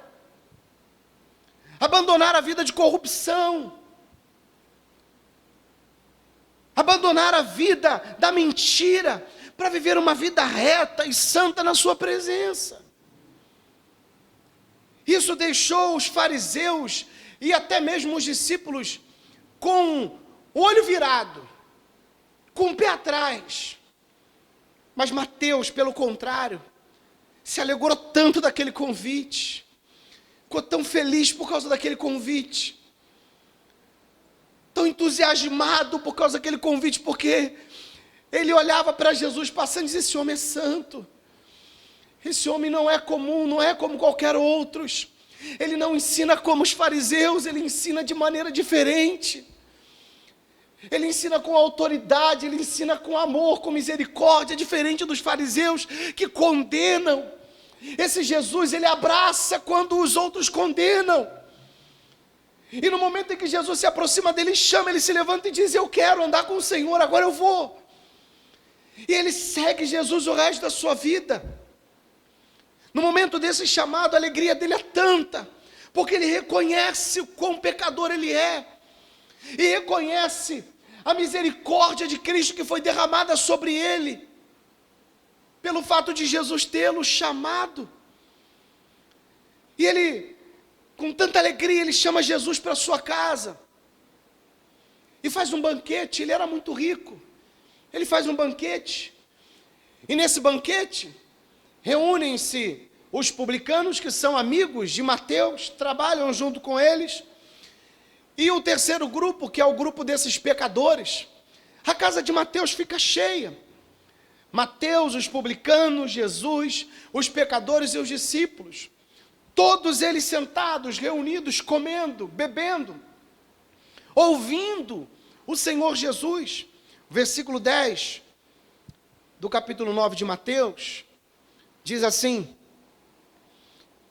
Abandonar a vida de corrupção. Abandonar a vida da mentira, para viver uma vida reta e santa na sua presença. Isso deixou os fariseus e até mesmo os discípulos com o olho virado, com o pé atrás. Mas Mateus, pelo contrário, se alegrou tanto daquele convite, ficou tão feliz por causa daquele convite, tão entusiasmado por causa daquele convite, porque ele olhava para Jesus passando e dizia: esse homem é santo. Esse homem não é comum, não é como qualquer outros. Ele não ensina como os fariseus, ele ensina de maneira diferente. Ele ensina com autoridade, ele ensina com amor, com misericórdia, diferente dos fariseus que condenam, Esse Jesus, ele abraça quando os outros condenam. E no momento em que Jesus se aproxima dele, chama, ele se levanta e diz: eu quero andar com o Senhor, agora eu vou. E ele segue Jesus o resto da sua vida. No momento desse chamado, a alegria dele é tanta, porque ele reconhece o quão pecador ele é, e reconhece a misericórdia de Cristo que foi derramada sobre ele, pelo fato de Jesus tê-lo chamado. E ele, com tanta alegria, ele chama Jesus para a sua casa, e faz um banquete. Ele era muito rico, ele faz um banquete, e nesse banquete, reúnem-se os publicanos, que são amigos de Mateus, trabalham junto com eles, e o terceiro grupo, que é o grupo desses pecadores. A casa de Mateus fica cheia. Mateus, os publicanos, Jesus, os pecadores e os discípulos, todos eles sentados, reunidos, comendo, bebendo, ouvindo o Senhor Jesus. Versículo 10 do capítulo 9 de Mateus, diz assim: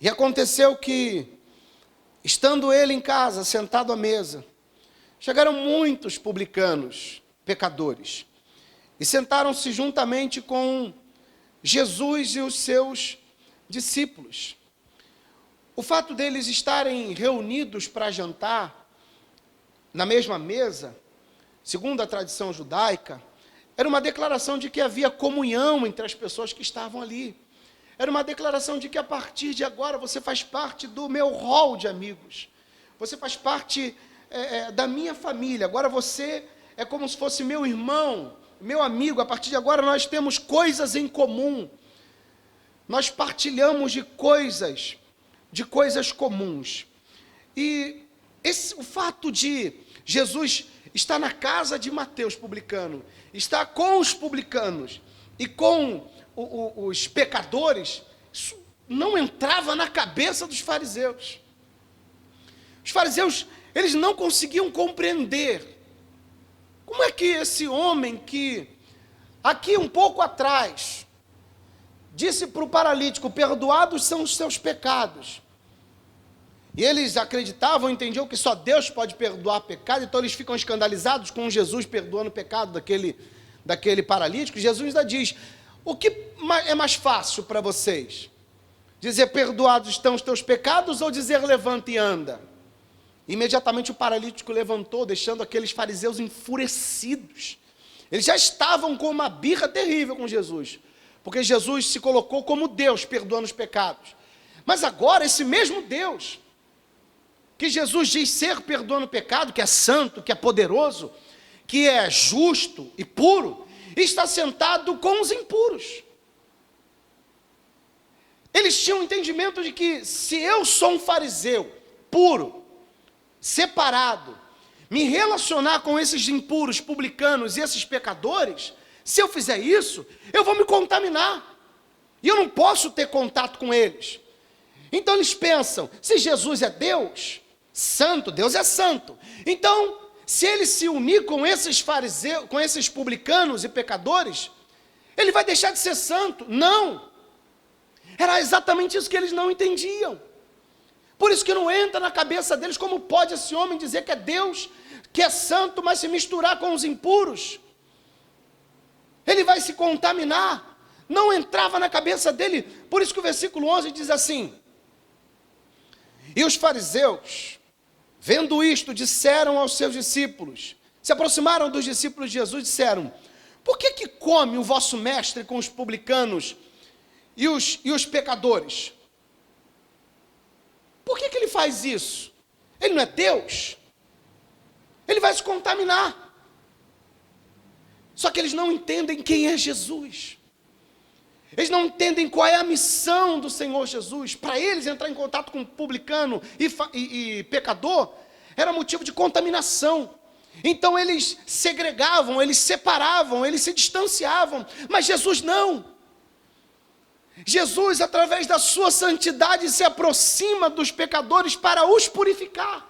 e aconteceu que, estando ele em casa, sentado à mesa, chegaram muitos publicanos, pecadores, e sentaram-se juntamente com Jesus e os seus discípulos. O fato deles estarem reunidos para jantar na mesma mesa, segundo a tradição judaica, era uma declaração de que havia comunhão entre as pessoas que estavam ali. Era uma declaração de que a partir de agora você faz parte do meu hall de amigos. Você faz parte da minha família. Agora você é como se fosse meu irmão, meu amigo. A partir de agora nós temos coisas em comum. Nós partilhamos de coisas comuns. E o fato de Jesus estar na casa de Mateus, publicano, estar com os publicanos e com os pecadores, isso não entrava na cabeça dos fariseus. Os fariseus, eles não conseguiam compreender como é que esse homem que, aqui um pouco atrás, disse para o paralítico: perdoados são os seus pecados. E eles acreditavam, entendiam que só Deus pode perdoar pecado, então eles ficam escandalizados com Jesus perdoando o pecado daquele paralítico. Jesus ainda diz: o que é mais fácil para vocês? Dizer perdoados estão os teus pecados, ou dizer levanta e anda? Imediatamente o paralítico levantou, deixando aqueles fariseus enfurecidos. Eles já estavam com uma birra terrível com Jesus, porque Jesus se colocou como Deus perdoando os pecados. Mas agora esse mesmo Deus, que Jesus diz ser perdoando o pecado, que é santo, que é poderoso, que é justo e puro, está sentado com os impuros. Eles tinham o entendimento de que, se eu sou um fariseu puro, separado, me relacionar com esses impuros, publicanos e esses pecadores, se eu fizer isso, eu vou me contaminar, e eu não posso ter contato com eles. Então eles pensam: se Jesus é Deus santo, Deus é santo, então, se ele se unir com esses fariseus, com esses publicanos e pecadores, ele vai deixar de ser santo. Não! Era exatamente isso que eles não entendiam. Por isso que não entra na cabeça deles como pode esse homem dizer que é Deus, que é santo, mas se misturar com os impuros. Ele vai se contaminar. Não entrava na cabeça dele. Por isso que o versículo 11 diz assim: e os fariseus, vendo isto, disseram aos seus discípulos, se aproximaram dos discípulos de Jesus e disseram: por que come o vosso mestre com os publicanos e os pecadores? Por que ele faz isso? Ele não é Deus? Ele vai se contaminar. Só que eles não entendem quem é Jesus. Eles não entendem qual é a missão do Senhor Jesus. Para eles, entrar em contato com publicano e pecador era motivo de contaminação. Então eles segregavam, eles separavam, eles se distanciavam. Mas Jesus não. Jesus, através da sua santidade, se aproxima dos pecadores para os purificar.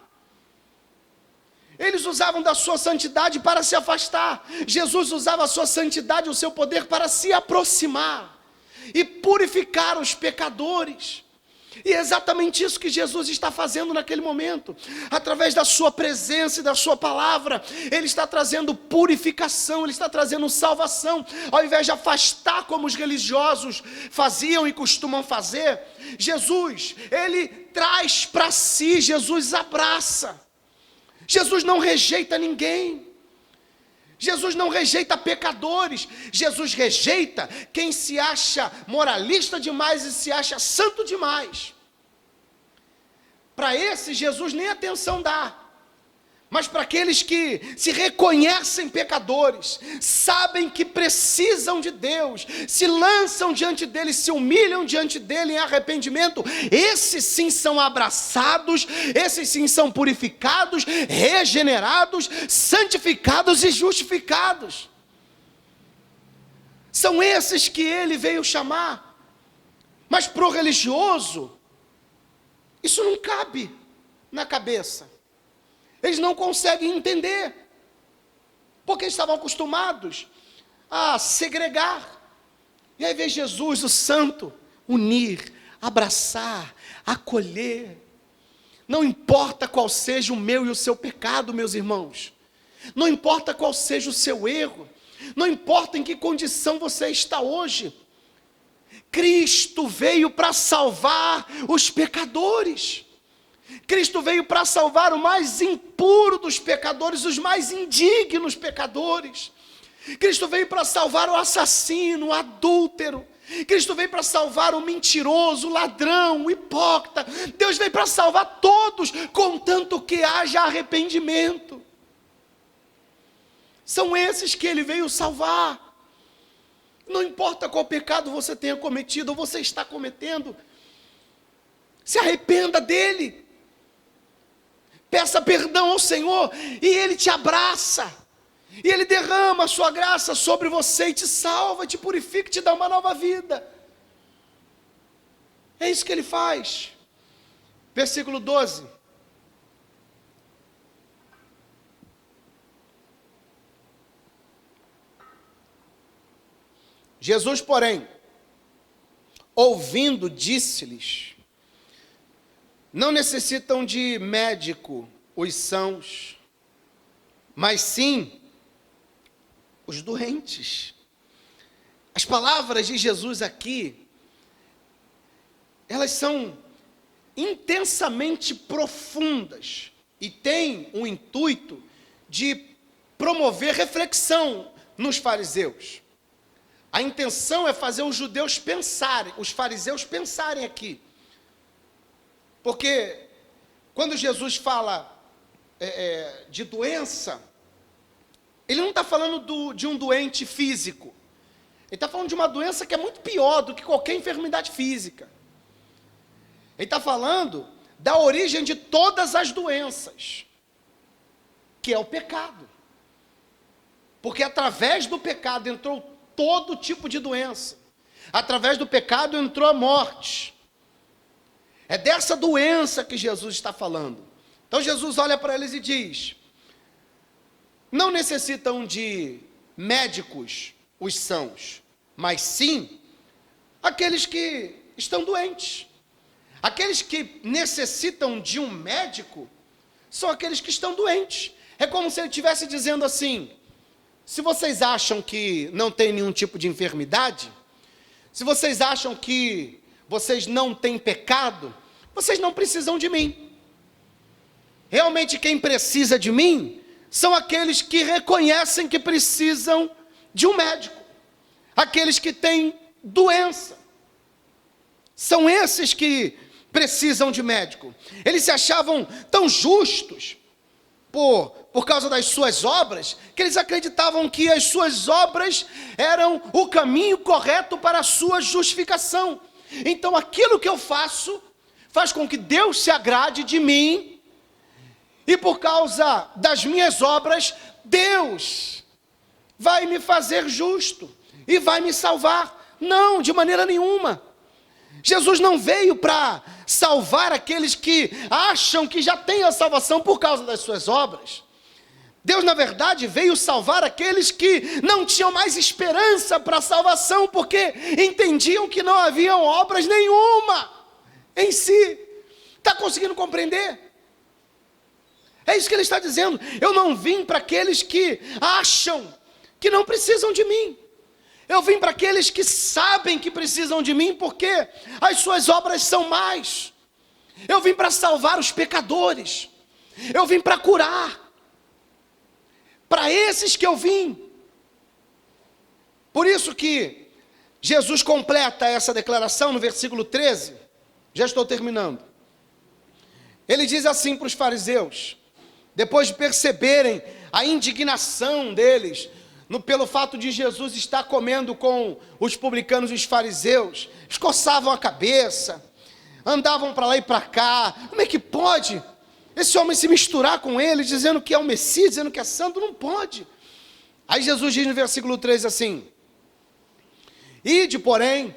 Eles usavam da sua santidade para se afastar. Jesus usava a sua santidade, o seu poder, para se aproximar. e purificar os pecadores. E é exatamente isso que Jesus está fazendo naquele momento. Através da sua presença e da sua palavra, Ele está trazendo purificação, Ele está trazendo salvação. Ao invés de afastar como os religiosos faziam e costumam fazer, Jesus, Ele traz para si, Jesus abraça. Jesus não rejeita ninguém. Jesus não rejeita pecadores. Jesus rejeita quem se acha moralista demais e se acha santo demais. Para esse, Jesus nem atenção dá. Mas para aqueles que se reconhecem pecadores, sabem que precisam de Deus, se lançam diante dele, se humilham diante dele em arrependimento, esses sim são abraçados, esses sim são purificados, regenerados, santificados e justificados. São esses que ele veio chamar. Mas para o religioso, isso não cabe na cabeça. Eles não conseguem entender, porque estavam acostumados a segregar. E aí vem Jesus, o santo, unir, abraçar, acolher. Não importa qual seja o meu e o seu pecado, meus irmãos. Não importa qual seja o seu erro. Não importa em que condição você está hoje. Cristo veio para salvar os pecadores. Cristo veio para salvar o mais impuro dos pecadores, os mais indignos pecadores. Cristo veio para salvar o assassino, o adúltero. Cristo veio para salvar o mentiroso, o ladrão, o hipócrita. Deus veio para salvar todos, contanto que haja arrependimento. São esses que Ele veio salvar. Não importa qual pecado você tenha cometido ou você está cometendo, se arrependa dele. Peça perdão ao Senhor e Ele te abraça. E Ele derrama a sua graça sobre você e te salva, te purifica, te dá uma nova vida. É isso que Ele faz. Versículo 12. Jesus, porém, ouvindo, disse-lhes: não necessitam de médico os sãos, mas sim os doentes. As palavras de Jesus aqui, elas são intensamente profundas e têm o intuito de promover reflexão nos fariseus. A intenção é fazer os judeus pensarem, os fariseus pensarem aqui. Porque quando Jesus fala de doença, Ele não está falando de um doente físico. Ele está falando de uma doença que é muito pior do que qualquer enfermidade física. Ele está falando da origem de todas as doenças, que é o pecado. Porque através do pecado entrou todo tipo de doença. Através do pecado entrou a morte. É dessa doença que Jesus está falando. Então Jesus olha para eles e diz: não necessitam de médicos os sãos, mas sim aqueles que estão doentes. Aqueles que necessitam de um médico são aqueles que estão doentes. É como se ele estivesse dizendo assim: se vocês acham que não tem nenhum tipo de enfermidade, se vocês acham que vocês não têm pecado, vocês não precisam de mim. Realmente quem precisa de mim são aqueles que reconhecem que precisam de um médico. Aqueles que têm doença. São esses que precisam de médico. Eles se achavam tão justos por causa das suas obras, que eles acreditavam que as suas obras eram o caminho correto para a sua justificação. Então aquilo que eu faço faz com que Deus se agrade de mim, e por causa das minhas obras, Deus vai me fazer justo e vai me salvar. Não, de maneira nenhuma. Jesus não veio para salvar aqueles que acham que já têm a salvação por causa das suas obras. Deus, na verdade, veio salvar aqueles que não tinham mais esperança para a salvação, porque entendiam que não haviam obras nenhuma em si. Está conseguindo compreender? É isso que ele está dizendo. Eu não vim para aqueles que acham que não precisam de mim. Eu vim para aqueles que sabem que precisam de mim, porque as suas obras são mais. Eu vim para salvar os pecadores. Eu vim para curar. Para esses que eu vim. Por isso que Jesus completa essa declaração no versículo 13. Já estou terminando. Ele diz assim para os fariseus, depois de perceberem a indignação deles, pelo fato de Jesus estar comendo com os publicanos e os fariseus, eles coçavam a cabeça, andavam para lá e para cá. Como é que pode esse homem se misturar com eles, dizendo que é o Messias, dizendo que é santo? Não pode. Aí Jesus diz no versículo 13 assim: ide, porém,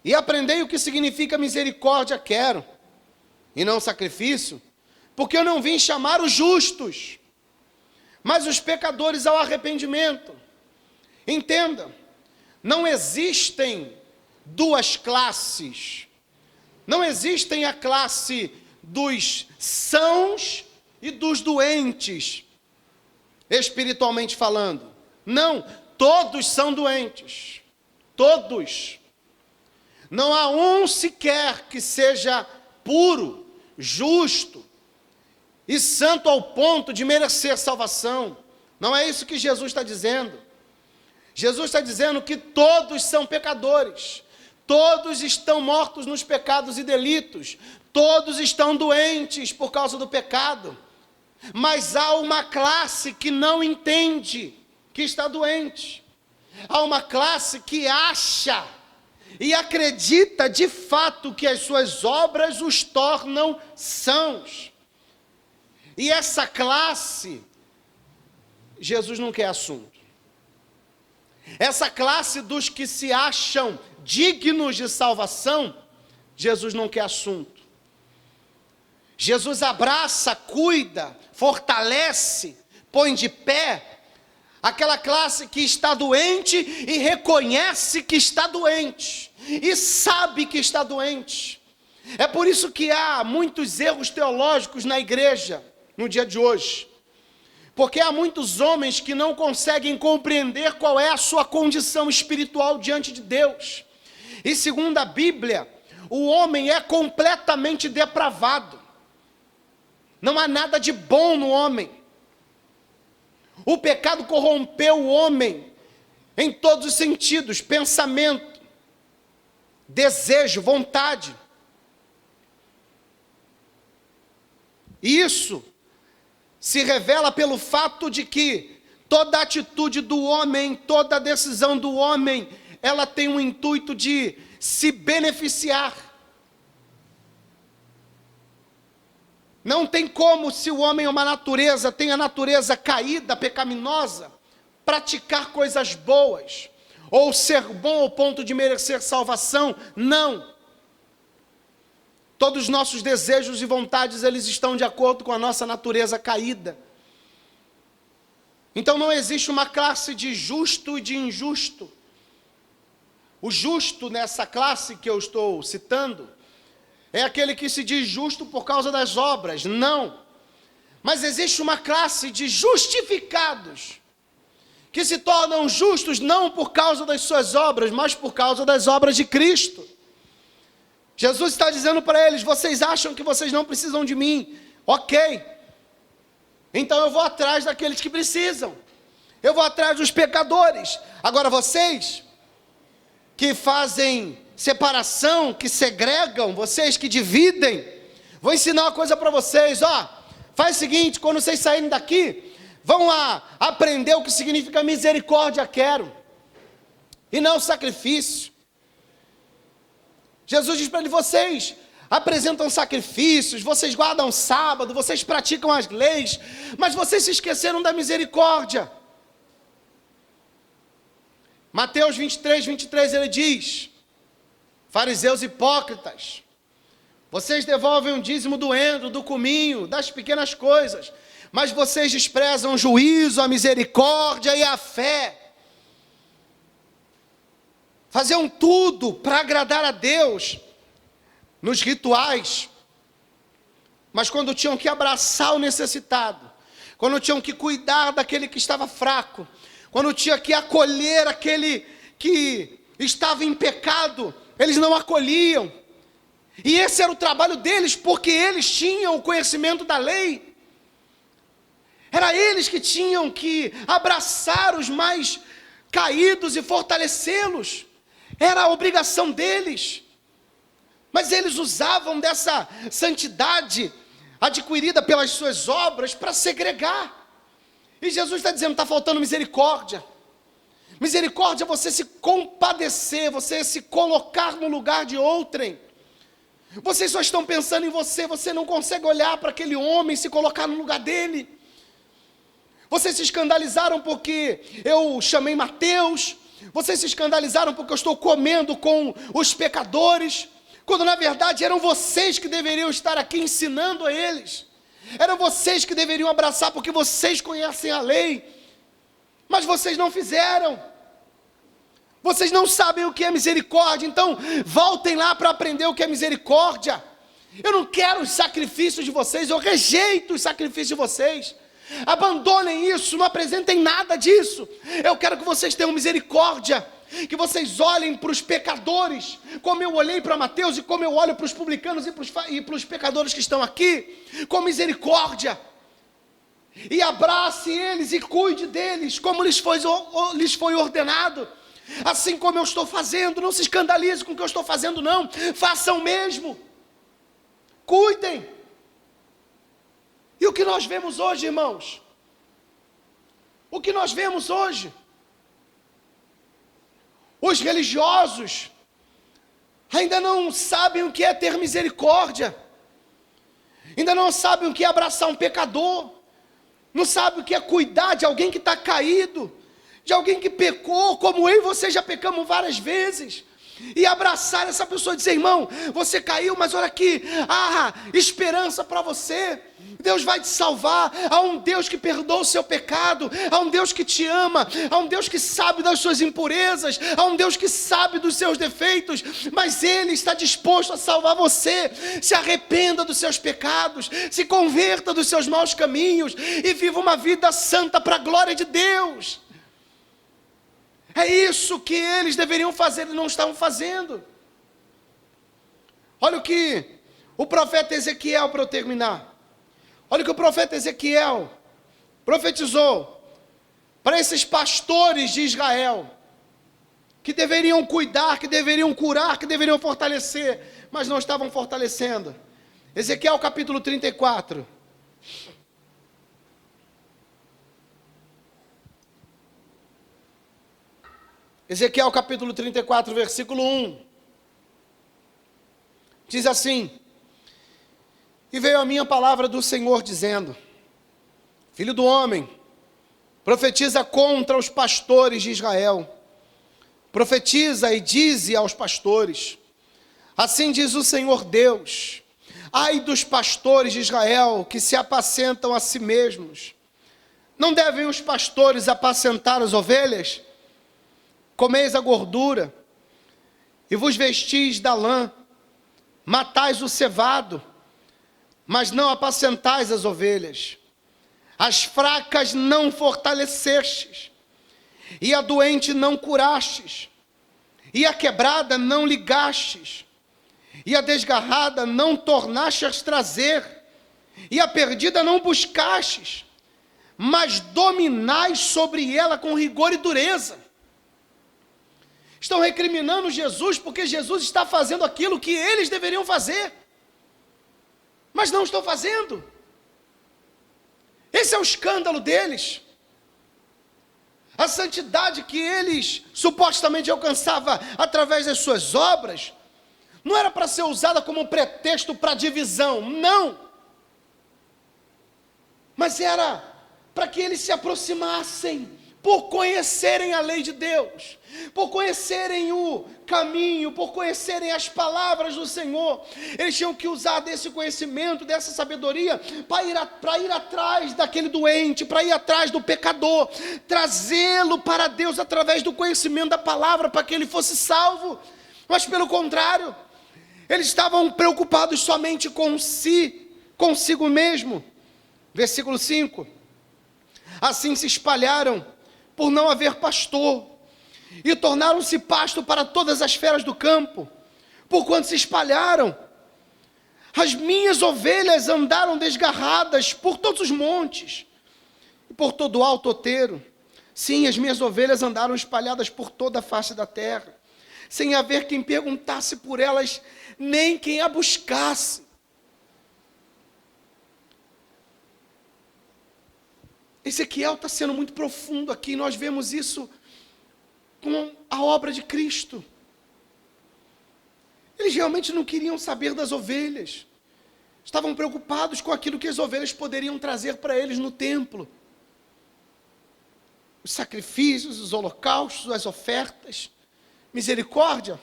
e aprendei o que significa misericórdia quero, e não sacrifício, porque eu não vim chamar os justos, mas os pecadores ao arrependimento. Entenda, não existem duas classes. Não existem a classe dos sãos e dos doentes, espiritualmente falando. Não, todos são doentes. Todos. Não há um sequer que seja puro, justo e santo ao ponto de merecer salvação. Não é isso que Jesus está dizendo. Jesus está dizendo que todos são pecadores, todos estão mortos nos pecados e delitos, todos estão doentes por causa do pecado, mas há uma classe que não entende que está doente, há uma classe que acha e acredita de fato que as suas obras os tornam sãos. E essa classe, Jesus não quer assunto. Essa classe dos que se acham dignos de salvação, Jesus não quer assunto. Jesus abraça, cuida, fortalece, põe de pé aquela classe que está doente e reconhece que está doente, e sabe que está doente. É por isso que há muitos erros teológicos na igreja no dia de hoje, porque há muitos homens que não conseguem compreender qual é a sua condição espiritual diante de Deus. E segundo a Bíblia, o homem é completamente depravado. Não há nada de bom no homem. O pecado corrompeu o homem em todos os sentidos: pensamento, desejo, vontade. Isso se revela pelo fato de que toda atitude do homem, toda decisão do homem, ela tem um intuito de se beneficiar. Não tem como, se o homem é uma natureza, tem a natureza caída, pecaminosa, praticar coisas boas, ou ser bom ao ponto de merecer salvação. Não. Todos os nossos desejos e vontades, eles estão de acordo com a nossa natureza caída. Então não existe uma classe de justo e de injusto. O justo nessa classe que eu estou citando é aquele que se diz justo por causa das obras. Não. Mas existe uma classe de justificados, que se tornam justos não por causa das suas obras, mas por causa das obras de Cristo. Jesus está dizendo para eles: vocês acham que vocês não precisam de mim? Ok. Então eu vou atrás daqueles que precisam. Eu vou atrás dos pecadores. Agora vocês que fazem separação, que segregam, vocês que dividem, vou ensinar uma coisa para vocês. Faz o seguinte: quando vocês saírem daqui, vão lá aprender o que significa misericórdia quero, e não sacrifício. Jesus diz para ele: vocês apresentam sacrifícios, vocês guardam sábado, vocês praticam as leis, mas vocês se esqueceram da misericórdia. Mateus 23, 23, ele diz: fariseus hipócritas, vocês devolvem o dízimo do endro, do cominho, das pequenas coisas, mas vocês desprezam o juízo, a misericórdia e a fé. Faziam tudo para agradar a Deus nos rituais, mas quando tinham que abraçar o necessitado, quando tinham que cuidar daquele que estava fraco, quando tinha que acolher aquele que estava em pecado, eles não acolhiam. E esse era o trabalho deles, porque eles tinham o conhecimento da lei. Era eles que tinham que abraçar os mais caídos e fortalecê-los. Era a obrigação deles. Mas eles usavam dessa santidade adquirida pelas suas obras para segregar. E Jesus está dizendo, está faltando misericórdia. Misericórdia é você se compadecer, você se colocar no lugar de outrem. Vocês só estão pensando em você, você não consegue olhar para aquele homem e se colocar no lugar dele. Vocês se escandalizaram porque eu chamei Mateus, vocês se escandalizaram porque eu estou comendo com os pecadores, quando na verdade eram vocês que deveriam estar aqui ensinando a eles, eram vocês que deveriam abraçar porque vocês conhecem a lei, mas vocês não fizeram, vocês não sabem o que é misericórdia, então voltem lá para aprender o que é misericórdia. Eu não quero os sacrifícios de vocês, eu rejeito os sacrifícios de vocês. Abandonem isso, não apresentem nada disso. Eu quero que vocês tenham misericórdia, que vocês olhem para os pecadores, como eu olhei para Mateus e como eu olho para os publicanos e para os pecadores que estão aqui, com misericórdia, e abrace eles e cuide deles, como lhes foi ordenado, assim como eu estou fazendo. Não se escandalize com o que eu estou fazendo, não, façam o mesmo, cuidem. E o que nós vemos hoje, irmãos? O que nós vemos hoje? Os religiosos ainda não sabem o que é ter misericórdia, ainda não sabem o que é abraçar um pecador, não sabem o que é cuidar de alguém que está caído, de alguém que pecou, como eu e você já pecamos várias vezes, e abraçar essa pessoa e dizer, irmão, você caiu, mas olha aqui, há esperança para você, Deus vai te salvar, há um Deus que perdoa o seu pecado, há um Deus que te ama, há um Deus que sabe das suas impurezas, há um Deus que sabe dos seus defeitos, mas Ele está disposto a salvar você. Se arrependa dos seus pecados, se converta dos seus maus caminhos e viva uma vida santa para a glória de Deus. É isso que eles deveriam fazer e não estavam fazendo. Olha o que o profeta Ezequiel, para eu terminar, olha o que o profeta Ezequiel profetizou para esses pastores de Israel, que deveriam cuidar, que deveriam curar, que deveriam fortalecer, mas não estavam fortalecendo. Ezequiel capítulo 34. Ezequiel capítulo 34, versículo 1, diz assim: e veio a minha palavra do Senhor dizendo, filho do homem, profetiza contra os pastores de Israel, profetiza e dize aos pastores, assim diz o Senhor Deus, ai dos pastores de Israel que se apacentam a si mesmos, não devem os pastores apacentar as ovelhas? Comeis a gordura, e vos vestis da lã, matais o cevado, mas não apacentais as ovelhas. As fracas não fortalecestes, e a doente não curastes, e a quebrada não ligastes, e a desgarrada não tornastes trazer, e a perdida não buscastes, mas dominais sobre ela com rigor e dureza. Estão recriminando Jesus porque Jesus está fazendo aquilo que eles deveriam fazer, mas não estão fazendo. Esse é o escândalo deles. A santidade que eles supostamente alcançavam através das suas obras, não era para ser usada como pretexto para divisão, não. Mas era para que eles se aproximassem por conhecerem a lei de Deus, por conhecerem o caminho, por conhecerem as palavras do Senhor. Eles tinham que usar desse conhecimento, dessa sabedoria, para ir atrás daquele doente, para ir atrás do pecador, trazê-lo para Deus através do conhecimento da palavra, para que ele fosse salvo. Mas pelo contrário, eles estavam preocupados somente com si, consigo mesmo. Versículo 5. Assim se espalharam por não haver pastor, e tornaram-se pasto para todas as feras do campo, porquanto se espalharam. As minhas ovelhas andaram desgarradas por todos os montes, e por todo o alto outeiro. Sim, as minhas ovelhas andaram espalhadas por toda a face da terra, sem haver quem perguntasse por elas, nem quem a buscasse. Ezequiel está sendo muito profundo aqui, nós vemos isso com a obra de Cristo. Eles realmente não queriam saber das ovelhas, estavam preocupados com aquilo que as ovelhas poderiam trazer para eles no templo. Os sacrifícios, os holocaustos, as ofertas. Misericórdia?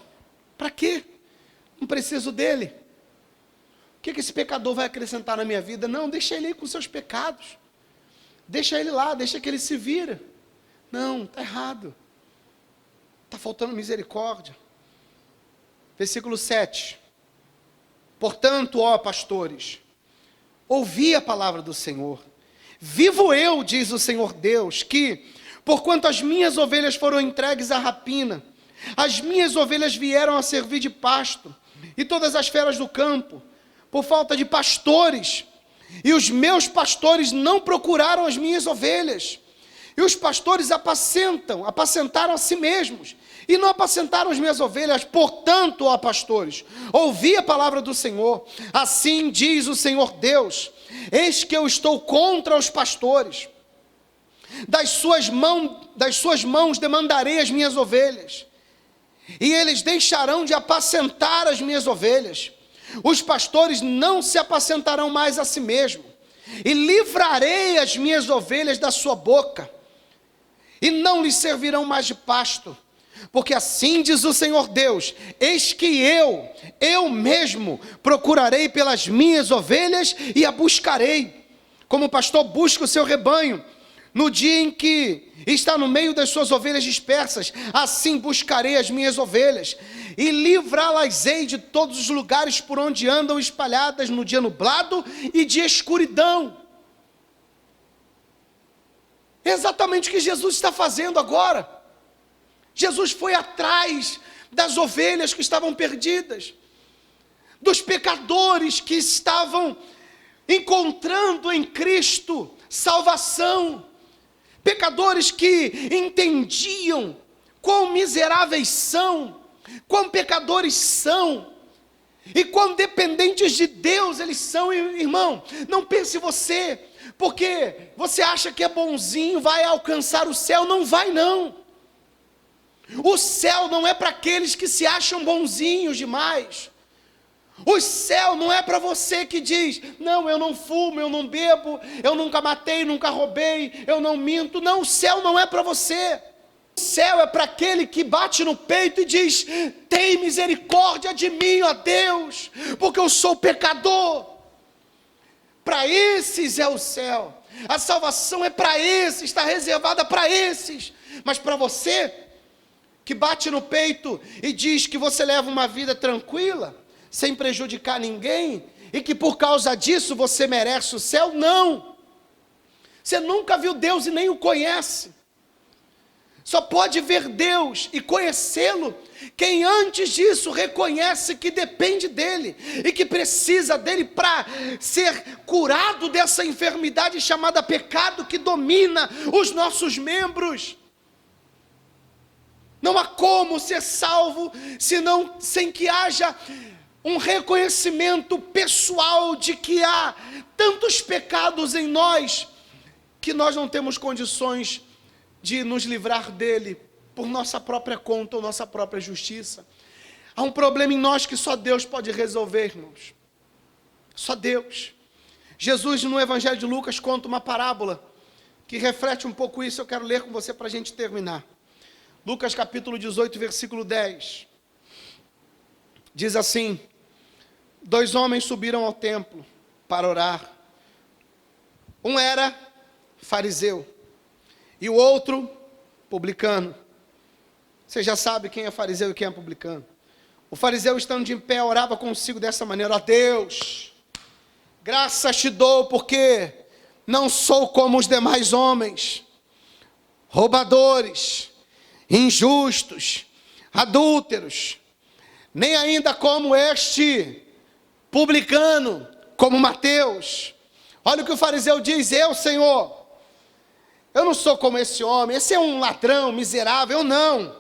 Para quê? Não preciso dele. O que esse pecador vai acrescentar na minha vida? Não, deixa ele aí com seus pecados. Deixa ele lá, deixa que ele se vira. Não, está errado. Está faltando misericórdia. Versículo 7. Portanto, ó pastores, ouvi a palavra do Senhor. Vivo eu, diz o Senhor Deus, que, porquanto as minhas ovelhas foram entregues à rapina, as minhas ovelhas vieram a servir de pasto, e todas as feras do campo, por falta de pastores, e os meus pastores não procuraram as minhas ovelhas, e os pastores apacentaram a si mesmos, e não apacentaram as minhas ovelhas. Portanto, ó pastores, ouvi a palavra do Senhor. Assim diz o Senhor Deus: eis que eu estou contra os pastores, das suas mãos demandarei as minhas ovelhas, e eles deixarão de apacentar as minhas ovelhas. Os pastores não se apacentarão mais a si mesmo, e livrarei as minhas ovelhas da sua boca, e não lhes servirão mais de pasto, porque assim diz o Senhor Deus: eis que eu mesmo procurarei pelas minhas ovelhas e a buscarei, como o pastor busca o seu rebanho, no dia em que está no meio das suas ovelhas dispersas. Assim buscarei as minhas ovelhas, e livrá-las-ei de todos os lugares por onde andam espalhadas no dia nublado e de escuridão. É exatamente o que Jesus está fazendo agora. Jesus foi atrás das ovelhas que estavam perdidas, dos pecadores que estavam encontrando em Cristo salvação, pecadores que entendiam quão miseráveis são, quão pecadores são, e quão dependentes de Deus eles são. Irmão, não pense você, porque você acha que é bonzinho, vai alcançar o céu. Não vai, não. O céu não é para aqueles que se acham bonzinhos demais. O céu não é para você que diz: não, eu não fumo, eu não bebo, eu nunca matei, nunca roubei, eu não minto. Não, o céu não é para você. O céu é para aquele que bate no peito e diz: tem misericórdia de mim, ó Deus, porque eu sou pecador. Para esses é o céu. A salvação é para esses, está reservada para esses. Mas para você que bate no peito e diz que você leva uma vida tranquila, sem prejudicar ninguém, e que por causa disso você merece o céu, não. Você nunca viu Deus e nem o conhece. Só pode ver Deus e conhecê-lo quem antes disso reconhece que depende dele e que precisa dele para ser curado dessa enfermidade chamada pecado que domina os nossos membros. Não há como ser salvo sem que haja um reconhecimento pessoal de que há tantos pecados em nós que nós não temos condições de nos livrar dele por nossa própria conta ou nossa própria justiça. Há um problema em nós que só Deus pode resolver, irmãos. Só Deus. Jesus, no Evangelho de Lucas, conta uma parábola que reflete um pouco isso, eu quero ler com você para a gente terminar. Lucas capítulo 18, versículo 10. Diz assim: 2 homens subiram ao templo para orar. Um era fariseu e o outro publicano. Você já sabe quem é fariseu e quem é publicano. O fariseu, estando de pé, orava consigo dessa maneira: ó Deus, graças te dou, porque não sou como os demais homens, roubadores, injustos, adúlteros, nem ainda como este publicano, como Mateus. Olha o que o fariseu diz: eu, Senhor, eu não sou como esse homem, esse é um ladrão miserável, eu não.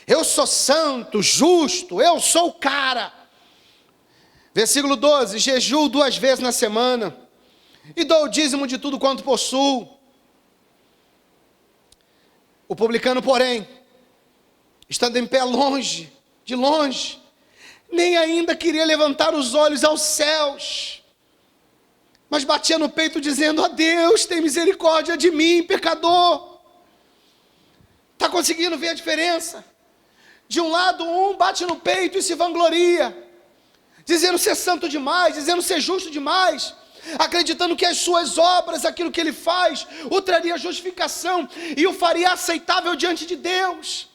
Eu sou santo, justo, eu sou o cara. Versículo 12: jejuo 2 vezes na semana, e dou o dízimo de tudo quanto possuo. O publicano, porém, estando em pé longe, de longe, nem ainda queria levantar os olhos aos céus, mas batia no peito dizendo: ó Deus, tem misericórdia de mim, pecador. Está conseguindo ver a diferença? De um lado, um bate no peito e se vangloria, dizendo ser santo demais, dizendo ser justo demais, acreditando que as suas obras, aquilo que ele faz, o traria justificação e o faria aceitável diante de Deus.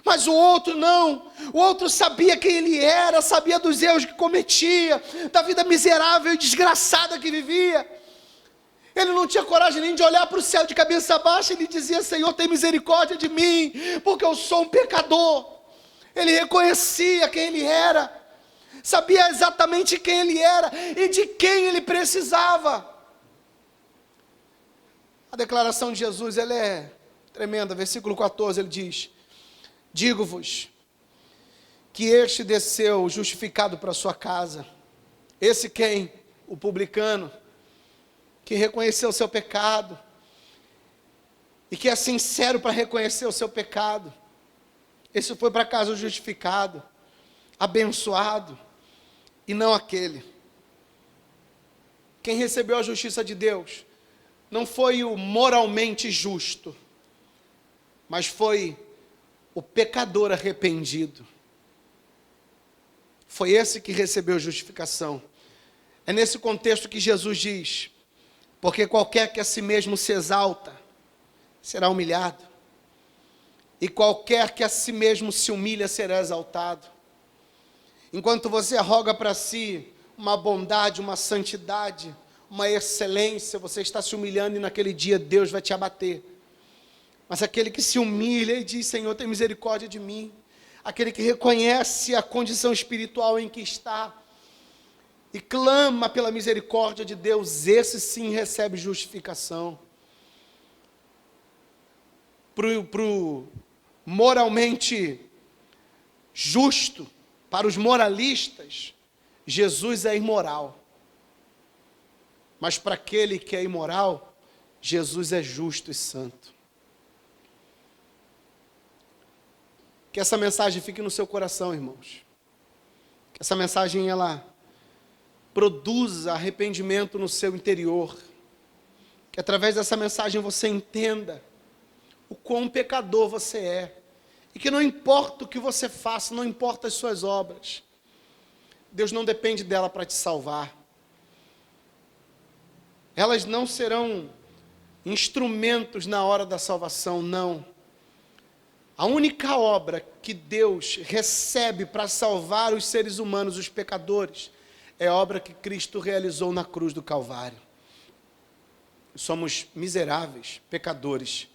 Mas o outro não, o outro sabia quem ele era, sabia dos erros que cometia, da vida miserável e desgraçada que vivia. Ele não tinha coragem nem de olhar para o céu de cabeça baixa. Ele dizia: Senhor, tem misericórdia de mim, porque eu sou um pecador. Ele reconhecia quem ele era, sabia exatamente quem ele era e de quem ele precisava. A declaração de Jesus, ela é tremenda. Versículo 14, ele diz: digo-vos que este desceu justificado para a sua casa. Esse quem? O publicano, que reconheceu o seu pecado, e que é sincero para reconhecer o seu pecado. Esse foi para casa justificado, abençoado, e não aquele. Quem recebeu a justiça de Deus não foi o moralmente justo, mas foi o pecador arrependido. Foi esse que recebeu justificação. É nesse contexto que Jesus diz: porque qualquer que a si mesmo se exalta, será humilhado, e qualquer que a si mesmo se humilha, será exaltado. Enquanto você arroga para si uma bondade, uma santidade, uma excelência, você está se humilhando, e naquele dia Deus vai te abater. Mas aquele que se humilha e diz: Senhor, tem misericórdia de mim, aquele que reconhece a condição espiritual em que está, e clama pela misericórdia de Deus, esse sim recebe justificação. Pro moralmente justo, para os moralistas, Jesus é imoral. Mas para aquele que é imoral, Jesus é justo e santo. Que essa mensagem fique no seu coração, irmãos. Que essa mensagem, ela produza arrependimento no seu interior. Que através dessa mensagem você entenda o quão pecador você é. E que não importa o que você faça, não importa as suas obras, Deus não depende dela para te salvar. Elas não serão instrumentos na hora da salvação, não. A única obra que Deus recebe para salvar os seres humanos, os pecadores, é a obra que Cristo realizou na cruz do Calvário. Somos miseráveis, pecadores,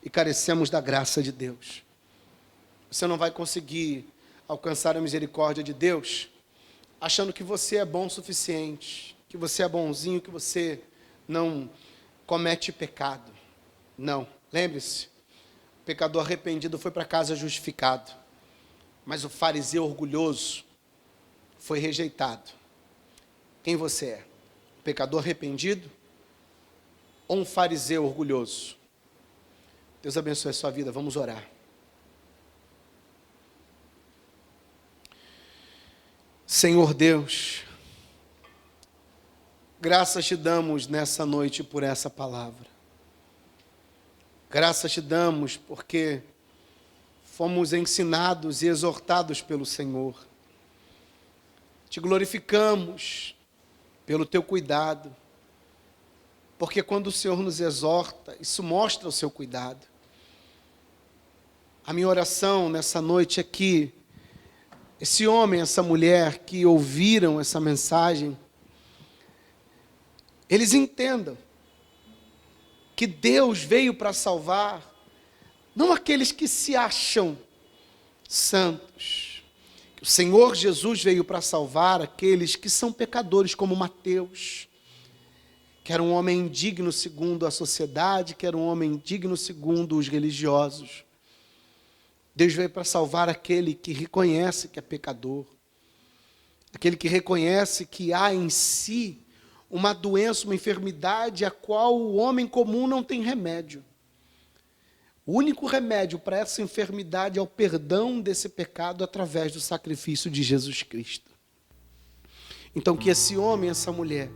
e carecemos da graça de Deus. Você não vai conseguir alcançar a misericórdia de Deus achando que você é bom o suficiente, que você é bonzinho, que você não comete pecado. Não, lembre-se, o pecador arrependido foi para casa justificado, mas o fariseu orgulhoso foi rejeitado. Quem você é? Um pecador arrependido ou um fariseu orgulhoso? Deus abençoe a sua vida, vamos orar. Senhor Deus, graças te damos nessa noite por essa palavra. Graças te damos porque fomos ensinados e exortados pelo Senhor. Te glorificamos pelo teu cuidado, porque quando o Senhor nos exorta, isso mostra o seu cuidado. A minha oração nessa noite é que esse homem, essa mulher que ouviram essa mensagem, eles entendam que Deus veio para salvar, não aqueles que se acham santos. O Senhor Jesus veio para salvar aqueles que são pecadores, como Mateus, que era um homem indigno segundo a sociedade, que era um homem indigno segundo os religiosos. Deus veio para salvar aquele que reconhece que é pecador, aquele que reconhece que há em si uma doença, uma enfermidade a qual o homem comum não tem remédio. O único remédio para essa enfermidade é o perdão desse pecado através do sacrifício de Jesus Cristo. Então que esse homem e essa mulher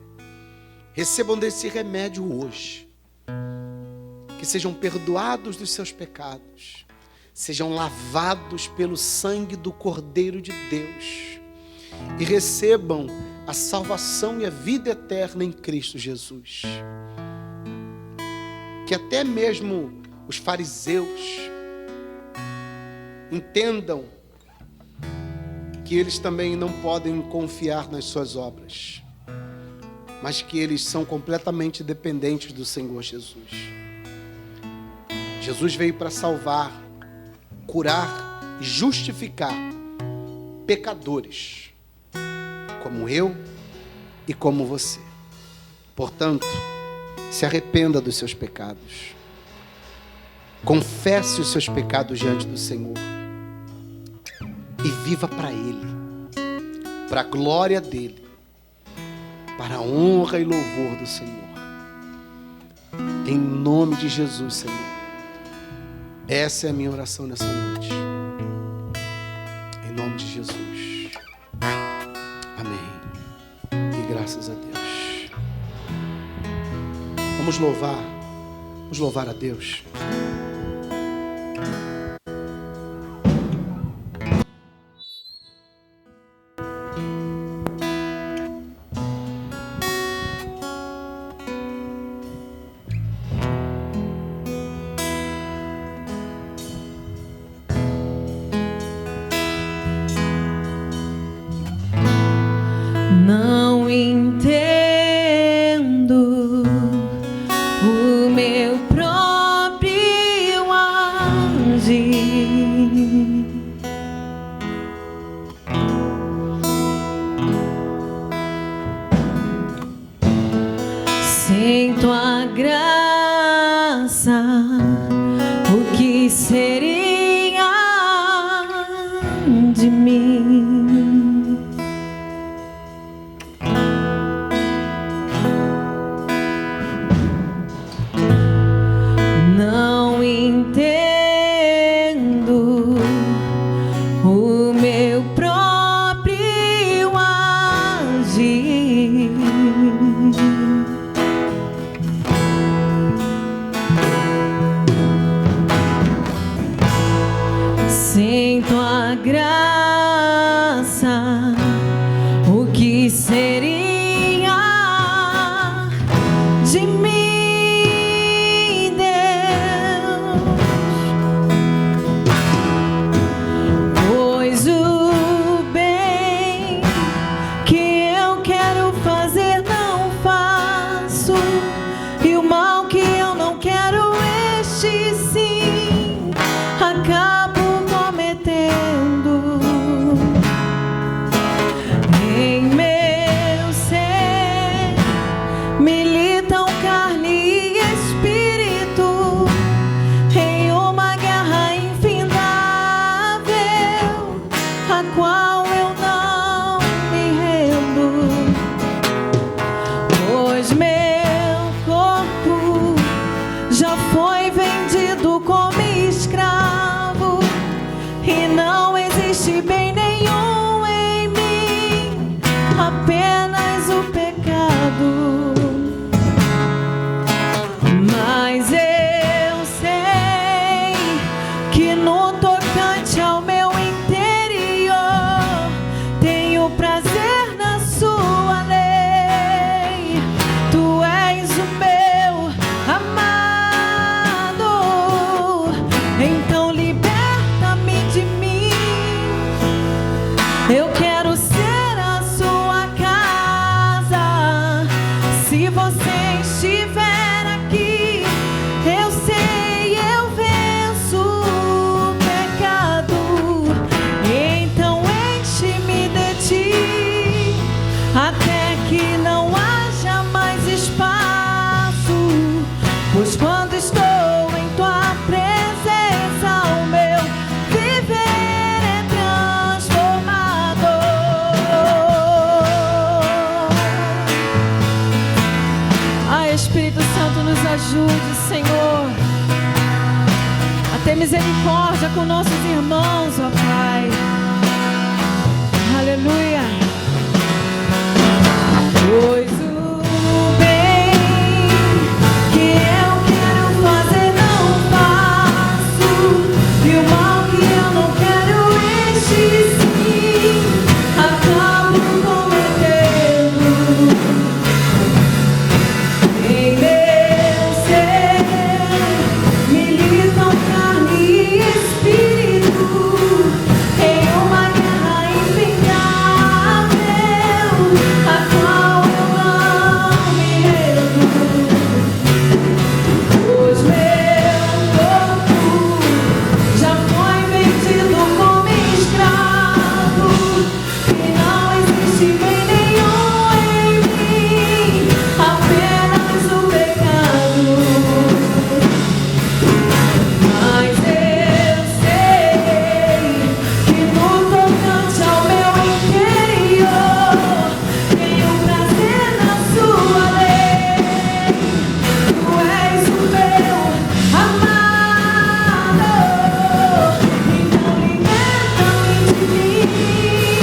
recebam desse remédio hoje, que sejam perdoados dos seus pecados, sejam lavados pelo sangue do Cordeiro de Deus e recebam a salvação e a vida eterna em Cristo Jesus. Que até mesmo os fariseus entendam que eles também não podem confiar nas suas obras, mas que eles são completamente dependentes do Senhor Jesus. Jesus veio para salvar, curar e justificar pecadores, como eu e como você. Portanto, se arrependa dos seus pecados. Confesse os seus pecados diante do Senhor. E viva para Ele, para a glória dEle, para a honra e louvor do Senhor. Em nome de Jesus, Senhor. Essa é a minha oração nessa noite. Em nome de Jesus. Graças a Deus. Vamos louvar a Deus. Não entendo o meu próprio agir. Sem tua graça, o que seria de mim? Não entendo o meu próprio agir. Sem tua graça, o que seria de mim? Mas eu sei Eu quero ser a sua casa. Se você estiver aqui, eu sei, eu venço o pecado. Então enche-me de ti, até que não haja mais espaço. Pois quando estou em tua presença, o meu viver é transformado. Ah, Espírito Santo, nos ajude, Senhor, a ter misericórdia com nossos irmãos, ó Pai. Aleluia. Pois o bem que eu quero fazer não faço, e o mal que eu não quero este sim acabo cometendo. Em meu ser militam carne e espírito, em uma guerra infindável, a qual eu não me rendo. Pois meu corpo já foi vendido como escravo, e não existe bem nenhum em mim, apenas o pecado. Mas eu sei que no tocante ao meu interior tenho prazer na sua lei. Tu és o meu amado, então liberta-me de mim.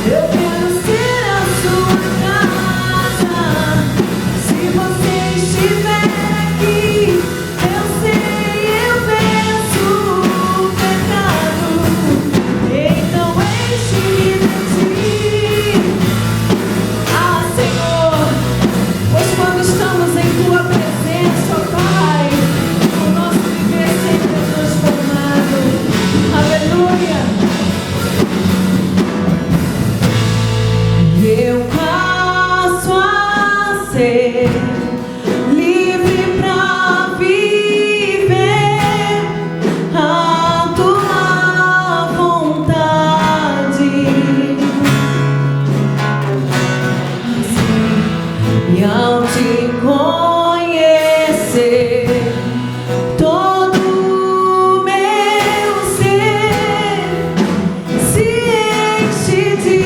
Eu quero ser a sua casa. Se você estiver aqui, eu sei, eu venço o pecado. Então enche-me de ti. Ah, Senhor, pois quando estamos em tua presença, ó Pai, o nosso viver sempre é transformado. Aleluia. Eu passo a ser livre pra viver a tua vontade. E ao te conhecer, todo o meu ser se enche de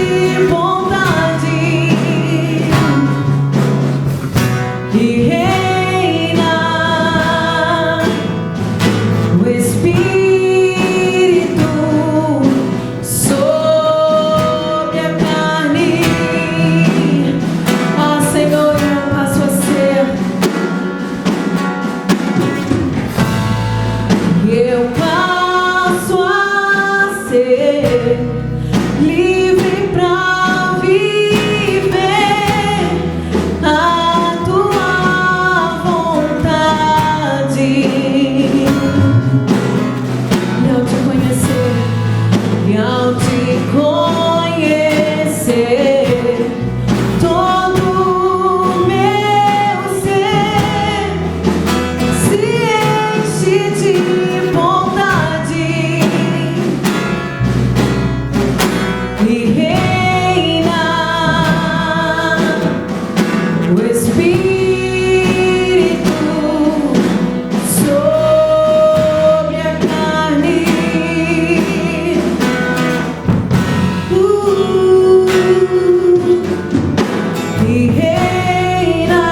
bondade e reina o Espírito sobre a carne. Ah, Senhor, eu passo a ser. Eu passo a ser livre pra viver a tua vontade. E ao te conhecer, todo o meu ser se enche de bondade e reina o Espírito sobre a carne. E reina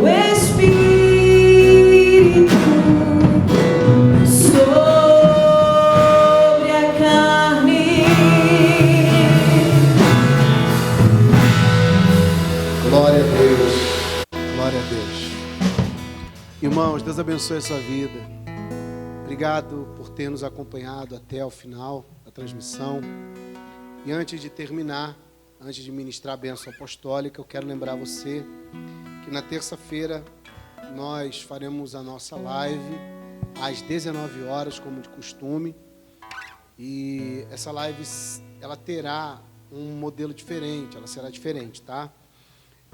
o Espírito sobre a carne. Glória a Deus. Glória a Deus. Irmãos, Deus abençoe a sua vida. Obrigado por ter nos acompanhado até o final da transmissão. E antes de terminar, antes de ministrar a bênção apostólica, eu quero lembrar você que na terça-feira nós faremos a nossa live às 19 horas, como de costume. E essa live, ela terá um modelo diferente, ela será diferente, tá?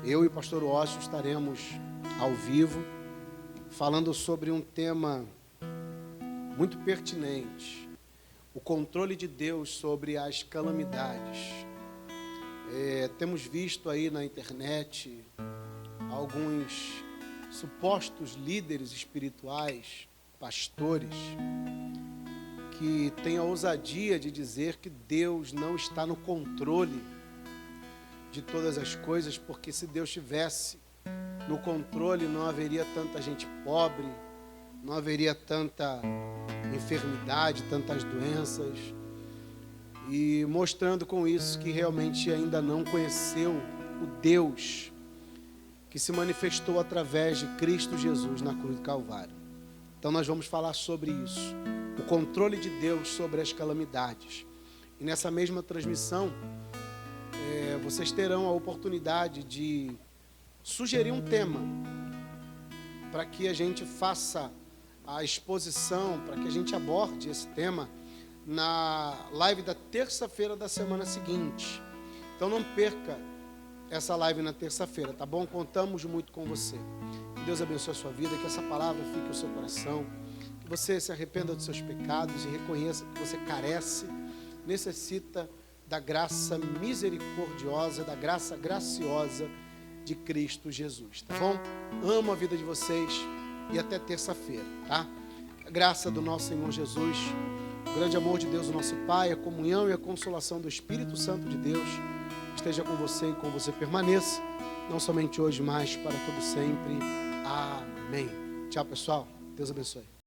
Eu e o pastor Ócio estaremos ao vivo, falando sobre um tema muito pertinente, o controle de Deus sobre as calamidades. Temos visto aí na internet alguns supostos líderes espirituais, pastores, que têm a ousadia de dizer que Deus não está no controle de todas as coisas, porque se Deus estivesse no controle, não haveria tanta gente pobre, não haveria tanta enfermidade, tantas doenças, e mostrando com isso que realmente ainda não conheceu o Deus que se manifestou através de Cristo Jesus na cruz do Calvário. Então nós vamos falar sobre isso, o controle de Deus sobre as calamidades. E nessa mesma transmissão, vocês terão a oportunidade de sugerir um tema para que a gente faça a exposição, para que a gente aborde esse tema na live da terça-feira da semana seguinte. Então não perca essa live na terça-feira, tá bom? Contamos muito com você. Que Deus abençoe a sua vida, que essa palavra fique no seu coração, que você se arrependa dos seus pecados e reconheça que você carece, necessita da graça misericordiosa, da graça graciosa de Cristo Jesus, tá bom? Amo a vida de vocês e até terça-feira, tá? A graça do nosso Senhor Jesus, o grande amor de Deus, o nosso Pai, a comunhão e a consolação do Espírito Santo de Deus esteja com você e com você permaneça, não somente hoje, mas para todo sempre. Amém. Tchau, pessoal. Deus abençoe.